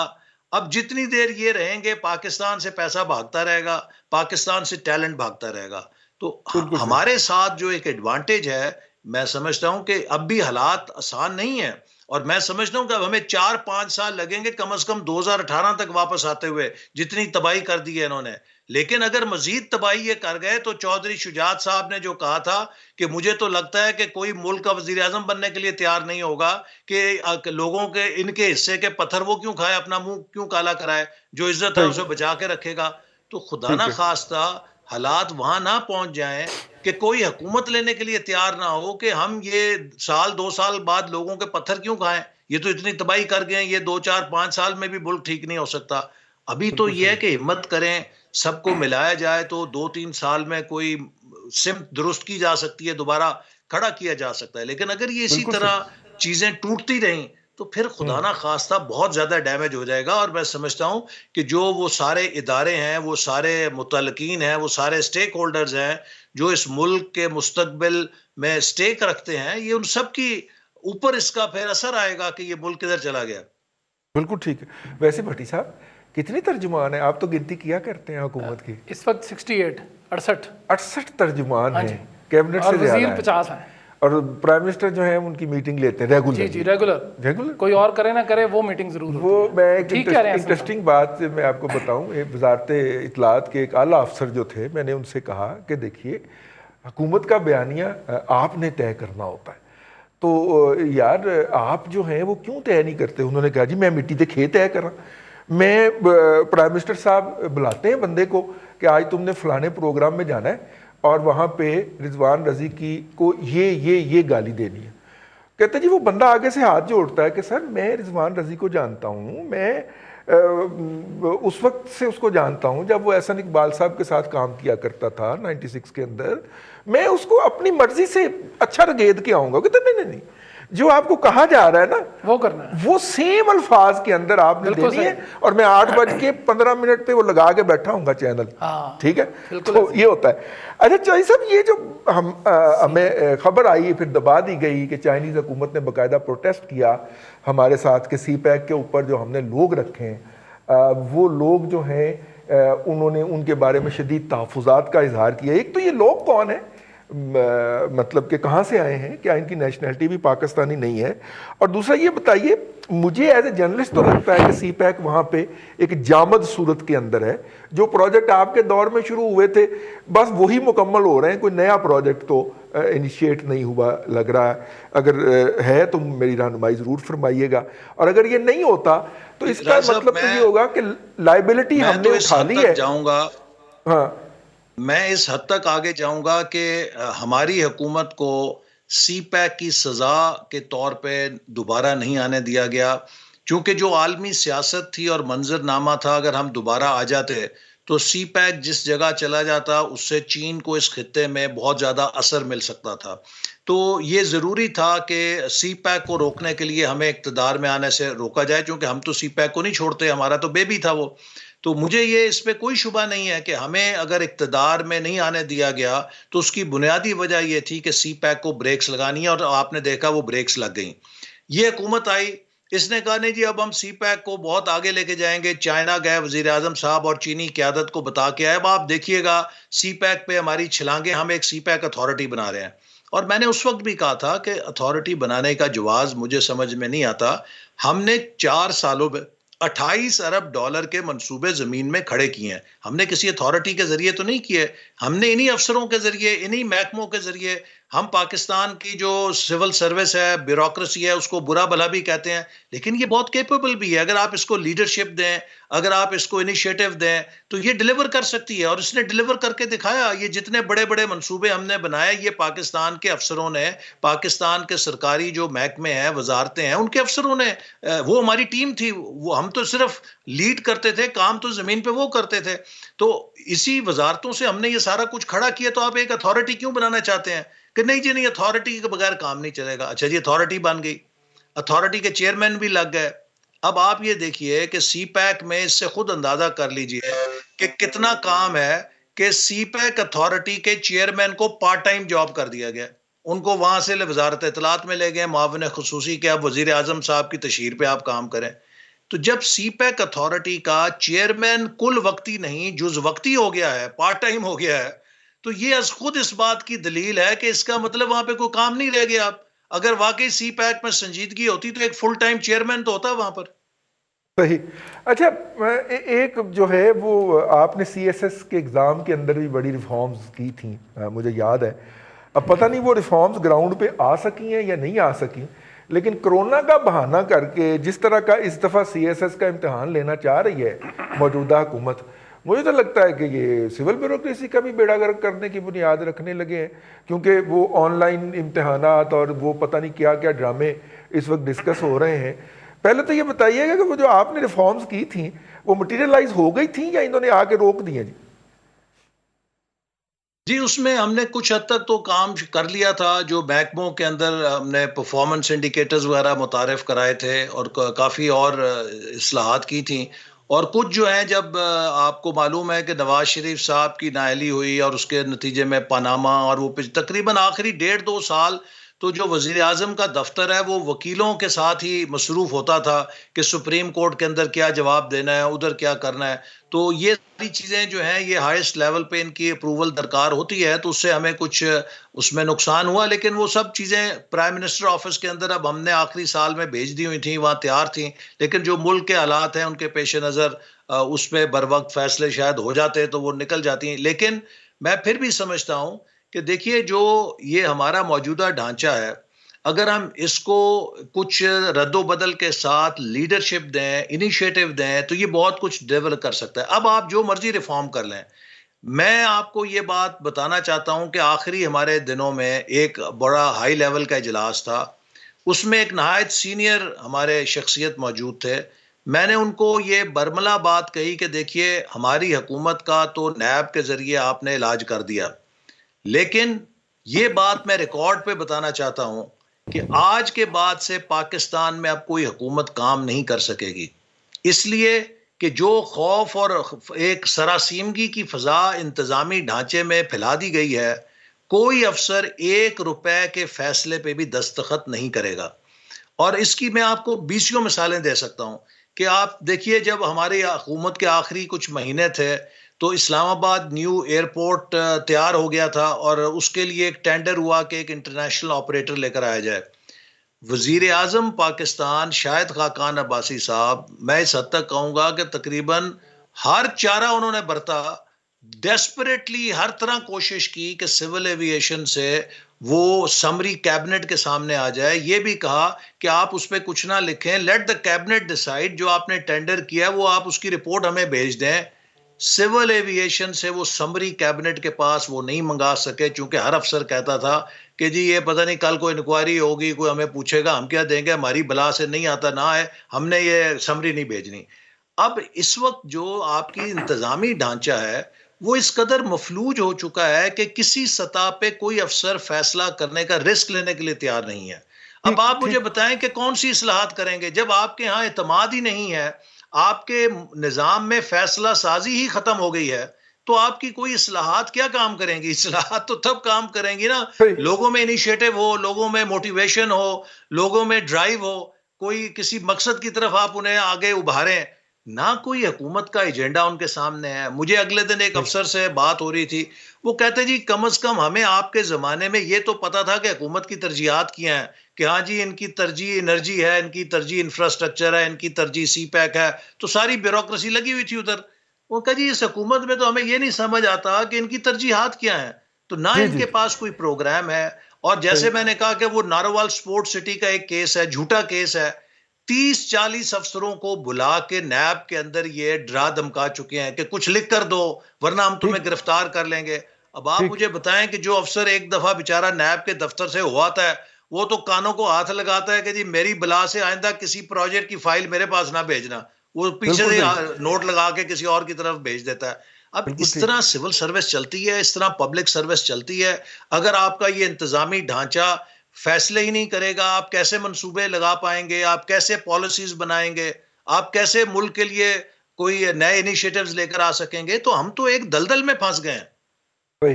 अब जितनी देर ये रहेंगे पाकिस्तान से पैसा भागता रहेगा, पाकिस्तान से टैलेंट भागता रहेगा। तो हमारे साथ जो एक एडवांटेज है, मैं समझता हूं कि अब भी हालात आसान नहीं है और मैं समझता हूं कि अब हमें 4-5 साल लगेंगे कम से कम 2018 तक वापस आते हुए, जितनी तबाही कर दी है इन्होंने। लेकिन अगर मजीद तबाही ये कर गए तो चौधरी शुजात साहब ने जो कहा था कि मुझे तो लगता है कि कोई मुल्क का वजीर आजम बनने के लिए तैयार नहीं होगा कि लोगों के इनके हिस्से के पत्थर वो क्यों खाए, अपना मुंह क्यों काला कराए, जो इज्जत है उसे बचा के रखेगा। तो खुदा ना खास्ता हालात वहां ना पहुंच जाएं कि कोई हुकूमत लेने के लिए तैयार ना हो कि हम ये 1-2 साल बाद लोगों के पत्थर क्यों खाएं। ये तो इतनी तबाही कर गए, ये 2-4-5 साल में भी मुल्क ठीक नहीं हो सकता। अभी तो ये है कि हिम्मत करें, सबको मिलाया जाए तो 2-3 साल में कोई सिमत दुरुस्त की जा सकती है, दोबारा खड़ा किया जा सकता है। लेकिन अगर ये इसी तरह चीजें टूटती रहीं तो फिर खुदा ना खास्ता बहुत ज्यादा डैमेज हो जाएगा। और मैं समझता हूं कि जो वो सारे इदारे हैं, वो सारे मुतल्लिकीन हैं, वो सारे स्टेक होल्डर्स हैं जो इस मुल्क के मुस्तकबिल में स्टेक रखते हैं, ये उन सब की ऊपर इसका फिर असर आएगा कि ये मुल्क किधर चला गया। बिल्कुल ठीक है। वैसे भट्टी साहब कितने तर्जुमान हैं? आप तो गिनती किया करते हैं हुकूमत की। इस वक्त 68 तर्जुमान हैं, कैबिनेट से ज्यादा 50 हैं। और प्राइम मिनिस्टर जो है उनकी मीटिंग लेते हैं रेगुलर। जी रेगुलर कोई और करे ना करे वो मीटिंग जरूर वो मैं एक इंटरेस्टिंग बात मैं आपको बताऊं, वजारत इत्तलात के एक आला अफसर जो थे, मैंने उनसे कहा कि देखिए हुकूमत का बयानिया आपने तय करना होता है, तो यार आप जो हैं वो क्यों तय नहीं करते? उन्होंने कहा जी मैं मिट्टी के खेत तय करा। मैं प्राइम मिनिस्टर साहब बुलाते हैं बंदे को कि आज तुमने फलाने प्रोग्राम में जाना है और वहाँ पे रिजवान रजी की को ये गाली देनी है। कहते जी वो बंदा आगे से हाथ जोड़ता है कि सर मैं रिजवान रजी को जानता हूँ, मैं उस वक्त से उसको जानता हूँ जब वो एहसन इकबाल साहब के साथ काम किया करता था 96 के अंदर, मैं उसको अपनी मर्जी से अच्छा रगेद के आऊँगा। कहते नहीं, जो आपको कहा जा रहा है ना वो करना है, वो सेम अल्फाज के अंदर आपने बिल्कुल देनी है, और मैं 8:15 पे वो लगा के बैठा हूँ चैनल। हाँ, ठीक है, बिल्कुल तो ये होता है। अच्छा चौधरी साहब, ये जो हमें खबर आई फिर दबा दी गई कि चाइनीज हुकूमत ने बाकायदा प्रोटेस्ट किया हमारे साथ कि सी पैक के ऊपर जो हमने लोग रखे हैं वो लोग जो हैं उन्होंने उनके बारे में शदीद तहफ़्फ़ुज़ात का इजहार किया। एक तो ये लोग कौन है, मतलब कि कहाँ से आए हैं, क्या इनकी नेशनलिटी भी पाकिस्तानी नहीं है, और दूसरा ये बताइए, मुझे एज ए जर्नलिस्ट तो लगता है कि सी पैक वहाँ पे एक जामद सूरत के अंदर है। जो प्रोजेक्ट आपके दौर में शुरू हुए थे बस वही मुकम्मल हो रहे हैं, कोई नया प्रोजेक्ट तो इनिशिएट नहीं हुआ लग रहा है। अगर है तो मेरी रहनुमाई ज़रूर फरमाइएगा, और अगर ये नहीं होता तो इसका मतलब तो ये होगा कि लाइबिलिटी हमने उठा ली है। जाऊंगा, हाँ, मैं इस हद तक आगे जाऊंगा कि हमारी हुकूमत को सी पैक की सजा के तौर पे दोबारा नहीं आने दिया गया, क्योंकि जो आलमी सियासत थी और मंजरनामा था, अगर हम दोबारा आ जाते तो सी पैक जिस जगह चला जाता उससे चीन को इस खित्ते में बहुत ज़्यादा असर मिल सकता था। तो ये ज़रूरी था कि सी पैक को रोकने के लिए हमें इक़्तिदार में आने से रोका जाए, क्योंकि हम तो सी पैक को नहीं छोड़ते, हमारा तो बेबी था वो। तो मुझे ये इस पे कोई शुबा नहीं है कि हमें अगर इक़्तिदार में नहीं आने दिया गया तो उसकी बुनियादी वजह ये थी कि सी पैक को ब्रेक्स लगानी है, और आपने देखा वो ब्रेक्स लग गई। ये हुकूमत आई, इसने कहा नहीं जी अब हम सी पैक को बहुत आगे लेके जाएंगे। चाइना गए, वजीर आजम साहब और चीनी क़यादत को बता के आए, अब आप देखिएगा सी पैक पे हमारी छलांगे, हम एक सी पैक अथॉरिटी बना रहे हैं। और मैंने उस वक्त भी कहा था कि अथॉरिटी बनाने का जवाज़ मुझे समझ में नहीं आता। हमने 4 सालों में 28 अरब डॉलर के मंसूबे ज़मीन में खड़े किए हैं। हमने किसी अथॉरिटी के ज़रिए तो नहीं किए, हमने इन्हीं अफसरों के ज़रिए, इन्हीं महकमों के ज़रिए। हम पाकिस्तान की जो सिविल सर्विस है, ब्यूरोक्रेसी है, उसको बुरा भला भी कहते हैं, लेकिन ये बहुत कैपेबल भी है। अगर आप इसको लीडरशिप दें, अगर आप इसको इनिशिएटिव दें, तो ये डिलीवर कर सकती है, और इसने डिलीवर करके दिखाया। ये जितने बड़े बड़े मंसूबे हमने बनाए, ये पाकिस्तान के अफसरों ने, पाकिस्तान के सरकारी जो महकमे हैं, वजारतें हैं, उनके अफसरों ने, वो हमारी टीम थी, वो हम तो सिर्फ लीड करते थे, काम तो जमीन पे वो करते थे। तो इसी वजारतों से हमने ये सारा कुछ खड़ा किया। तो आप एक अथॉरिटी क्यों बनाना चाहते हैं कि नहीं जी नहीं, अथॉरिटी के बगैर काम नहीं चलेगा। अच्छा जी, अथॉरिटी बन गई, अथॉरिटी के चेयरमैन भी लग गए। अब आप ये देखिए कि सी पैक में, इससे खुद अंदाजा कर लीजिए कि कितना काम है कि सी पैक अथॉरिटी के चेयरमैन को पार्ट टाइम जॉब कर दिया गया। उनको वहां से वजारत इत्तलात में ले गए, मुआविन खुसूसी के, अब वजीर आजम साहब की तशहीर पे आप काम करें। तो जब सी पैक अथॉरिटी का चेयरमैन कुल वक्ती नहीं जुज वक्ती हो गया है, पार्ट टाइम हो गया है, तो ये अज खुद इस बात की दलील है कि इसका मतलब वहां पे कोई काम नहीं रह गया। अब अगर वाकई सी पैक में संजीदगी होती तो एक फुल टाइम चेयरमैन तो होता वहां पर। सही। अच्छा, एक जो है वो आपने सीएसएस के एग्ज़ाम के अंदर भी बड़ी रिफॉर्म्स की थी, मुझे याद है। अब पता नहीं वो रिफॉर्म्स ग्राउंड पे आ सकी हैं या नहीं आ सकी, लेकिन कोरोना का बहाना करके जिस तरह का इस दफ़ा सीएसएस का इम्तिहान लेना चाह रही है मौजूदा हुकूमत, मुझे तो लगता है कि ये सिविल ब्यूरोक्रेसी का भी बेड़ा गर्क करने की बुनियाद रखने लगे हैं, क्योंकि वो ऑनलाइन इम्तिहानात और वो पता नहीं क्या क्या ड्रामे इस वक्त डिस्कस हो रहे हैं। पहले तो ये बताइएगा कि वो जो आपने रिफॉर्म्स की थी वो मटीरियलाइज हो गई थी या इन्होंने आके रोक दिए? जी जी, उसमें हमने कुछ हद तक तो काम कर लिया था। जो महकमों के अंदर हमने परफॉर्मेंस इंडिकेटर्स वगैरह मुतारिफ कराए थे और काफ़ी और इस्लाहात की थी। और कुछ जो है, जब आपको मालूम है कि नवाज शरीफ साहब की नाअहली हुई और उसके नतीजे में पनामा, और वो तकरीबन आखिरी 1.5-2 साल तो जो वजीर आजम का दफ्तर है वो वकीलों के साथ ही मसरूफ़ होता था कि सुप्रीम कोर्ट के अंदर क्या जवाब देना है, उधर क्या करना है। तो ये सारी चीज़ें जो हैं, ये हाईएस्ट लेवल पे इनकी अप्रूवल दरकार होती है, तो उससे हमें कुछ उसमें नुकसान हुआ। लेकिन वो सब चीज़ें प्राइम मिनिस्टर ऑफिस के अंदर अब हमने आखिरी साल में भेज दी हुई थी, वहाँ तैयार थी। लेकिन जो मुल्क के हालात हैं उनके पेश नज़र उस पर बर वक्त फैसले शायद हो जाते तो वो निकल जाती हैं। लेकिन मैं फिर भी समझता हूँ कि देखिए, जो ये हमारा मौजूदा ढांचा है, अगर हम इसको कुछ रद्दोबदल के साथ लीडरशिप दें, इनिशिएटिव दें, तो ये बहुत कुछ डेवलप कर सकता है। अब आप जो मर्जी रिफॉर्म कर लें, मैं आपको ये बात बताना चाहता हूं कि आखिरी हमारे दिनों में एक बड़ा हाई लेवल का इजलास था, उसमें एक नहायत सीनियर हमारे शख्सियत मौजूद थे। मैंने उनको ये बरमला बात कही कि देखिए, हमारी हुकूमत का तो नैब के जरिए आपने इलाज कर दिया, लेकिन ये बात मैं रिकॉर्ड पे बताना चाहता हूं कि आज के बाद से पाकिस्तान में अब कोई हुकूमत काम नहीं कर सकेगी, इसलिए कि जो खौफ और एक सरासीमगी की फजा इंतजामी ढांचे में फैला दी गई है, कोई अफसर 1 रुपए के फैसले पे भी दस्तखत नहीं करेगा। और इसकी मैं आपको 20 मिसालें दे सकता हूं कि आप देखिए, जब हमारी हुकूमत के आखिरी कुछ महीने थे तो इस्लामाबाद न्यू एयरपोर्ट तैयार हो गया था और उसके लिए एक टेंडर हुआ कि एक इंटरनेशनल ऑपरेटर लेकर आया जाए। वजीर आजम पाकिस्तान शाहिद खाकान अब्बासी साहब, मैं इस हद तक कहूंगा कि तकरीबन हर चारा उन्होंने बरता, डेस्परेटली हर तरह कोशिश की कि सिविल एविएशन से वो समरी कैबिनेट के सामने आ जाए। ये भी कहा कि आप उस पर कुछ ना लिखें, लेट द कैबिनेट डिसाइड, जो आपने टेंडर किया वो आप उसकी रिपोर्ट हमें भेज दें। सिविल एविएशन से वो समरी कैबिनेट के पास वो नहीं मंगा सके, क्योंकि हर अफसर कहता था कि जी ये पता नहीं कल कोई इंक्वायरी होगी, कोई हमें पूछेगा, हम क्या देंगे, हमारी बला से नहीं आता ना है, हमने ये समरी नहीं भेजनी। अब इस वक्त जो आपकी इंतजामी ढांचा है वो इस कदर मफलूज हो चुका है कि किसी सतह पे कोई अफसर फैसला करने का रिस्क लेने के लिए तैयार नहीं है। अब आप मुझे बताएं कि कौन सी इस्लाहात करेंगे जब आपके यहाँ एतमाद ही नहीं है, आपके निजाम में फैसला साजी ही खत्म हो गई है, तो आपकी कोई इस्लाहात क्या काम करेंगी? इस्लाहात तो तब काम करेंगी ना लोगों में इनिशिएटिव हो, लोगों में मोटिवेशन हो, लोगों में ड्राइव हो, कोई किसी मकसद की तरफ आप उन्हें आगे उभारें। ना कोई हुकूमत का एजेंडा उनके सामने है। मुझे अगले दिन एक अफसर से बात हो रही थी, वो कहते जी कम से कम हमें आपके जमाने में ये तो पता था कि हुकूमत की तरजीहात क्या हैं, कि हाँ जी इनकी तरजीह एनर्जी है, इनकी तरजीह इंफ्रास्ट्रक्चर है, इनकी तरजीह सी पैक है, तो सारी ब्यूरोक्रेसी लगी हुई थी उधर। वो कहा जी इस हुकूमत में तो हमें ये नहीं समझ आता कि इनकी तरजीहात क्या है, तो ना इनके पास कोई प्रोग्राम है। और जैसे मैंने कहा कि वो नारोवाल स्पोर्ट्स सिटी का एक केस है, झूठा केस है, 30-40 अफसरों को बुला के नैब के अंदर ये डरा धमका चुके हैं कि कुछ लिख कर दो वरना हम तुम्हें गिरफ्तार कर लेंगे। अब आप मुझे बताएं कि जो अफसर एक दफा बेचारा नैब के दफ्तर से हुआ था, वो तो कानों को हाथ लगाता है कि जी मेरी बला से आइंदा किसी प्रोजेक्ट की फाइल मेरे पास ना भेजना, वो पीछे से नोट लगा के किसी और की तरफ भेज देता है। अब इस तरह सिविल सर्विस चलती है, इस तरह पब्लिक सर्विस चलती है। अगर आपका ये इंतजामी ढांचा फैसले ही नहीं करेगा, आप कैसे मंसूबे लगा पाएंगे, आप कैसे पॉलिसीज बनाएंगे, आप कैसे मुल्क के लिए कोई नए इनिशिएटिव्स लेकर आ सकेंगे? तो हम तो एक दलदल में फंस गए हैं। वही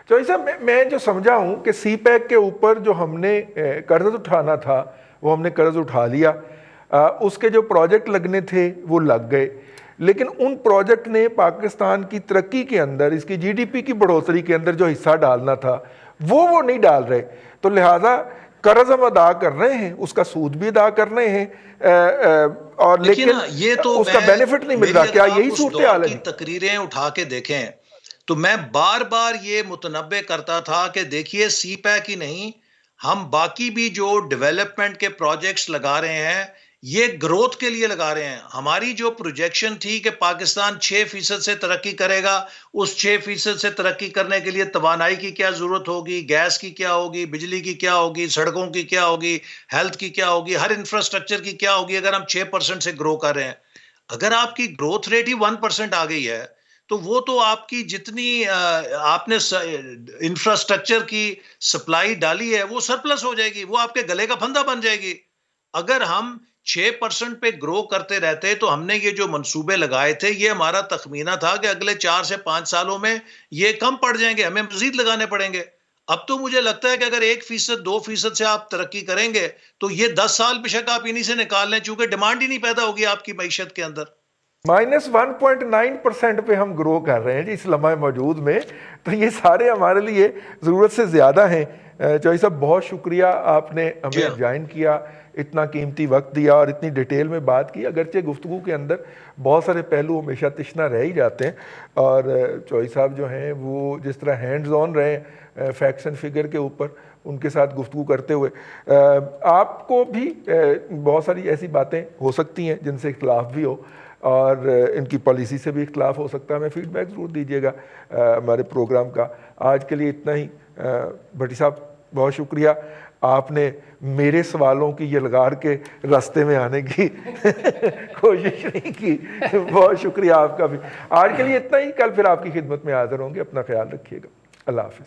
तो ऐसा मैं जो समझा हूं कि सी पैक के ऊपर जो हमने कर्ज उठाना था वो हमने कर्ज उठा लिया, उसके जो प्रोजेक्ट लगने थे वो लग गए, लेकिन उन प्रोजेक्ट ने पाकिस्तान की तरक्की के अंदर, इसकी जीडीपी की बढ़ोतरी के अंदर जो हिस्सा डालना था वो नहीं डाल रहे। तो लिहाजा कर्ज हम अदा कर रहे हैं, उसका सूद भी अदा कर रहे हैं, और लेकिन ये तो उसका बेनिफिट नहीं मिल रहा। क्या यही सूरत हाल है? तकरीरें उठा के देखें तो मैं बार बार ये मुतनब्बे करता था कि देखिए सी पैक ही नहीं, हम बाकी भी जो डेवलपमेंट के प्रोजेक्ट्स लगा रहे हैं ये ग्रोथ के लिए लगा रहे हैं। हमारी जो प्रोजेक्शन थी कि पाकिस्तान 6% से तरक्की करेगा, उस 6% से तरक्की करने के लिए तवानाई की क्या जरूरत होगी, गैस की क्या होगी, बिजली की क्या होगी, सड़कों की क्या होगी, हेल्थ की क्या होगी, हर इंफ्रास्ट्रक्चर की क्या होगी, अगर हम 6% से ग्रो कर रहे हैं। अगर आपकी ग्रोथ रेट ही 1% आ गई है तो वो तो आपकी जितनी आपने इंफ्रास्ट्रक्चर की सप्लाई डाली है वो सरप्लस हो जाएगी, वो आपके गले का फंदा बन जाएगी। अगर हम 6% पे ग्रो करते रहते तो हमने ये जो मंसूबे लगाए थे, ये हमारा तखमीना था कि अगले 4 से 5 सालों में ये कम पड़ जाएंगे, हमें मजीद लगाने पड़ेंगे। अब तो मुझे लगता है कि अगर 1%, 2% से आप तरक्की करेंगे तो ये 10 साल बेशक आप इन्हीं से निकाल लें, चूंकि डिमांड ही नहीं पैदा होगी आपकी मईशत के अंदर। -1.9% पे हम ग्रो कर रहे हैं जी इस लम्हा मौजूद में, तो ये सारे हमारे लिए ज़रूरत से ज़्यादा हैं। चौधरी साहब बहुत शुक्रिया, आपने हमें ज्वाइन किया, इतना कीमती वक्त दिया और इतनी डिटेल में बात की। अगरचे गुफ्तगू के अंदर बहुत सारे पहलू हमेशा तिश्ना रह ही जाते हैं, और चौधरी साहब जो हैं वो जिस तरह हैंड्स ऑन रहे फैक्ट्स एंड फिगर के ऊपर, उनके साथ गुफ्तगू करते हुए आपको भी बहुत सारी ऐसी बातें हो सकती हैं जिनसे इख्तलाफ भी हो और इनकी पॉलिसी से भी इख्तलाफ हो सकता है। हमें फीडबैक ज़रूर दीजिएगा हमारे प्रोग्राम का। आज के लिए इतना ही। भट्टी साहब बहुत शुक्रिया, आपने मेरे सवालों की ये लगार के रास्ते में आने की कोशिश नहीं की, बहुत शुक्रिया आपका भी। आज के लिए इतना ही, कल फिर आपकी खिदमत में हाजिर होंगे। अपना ख्याल रखिएगा। अल्लाह हाफ़िज़।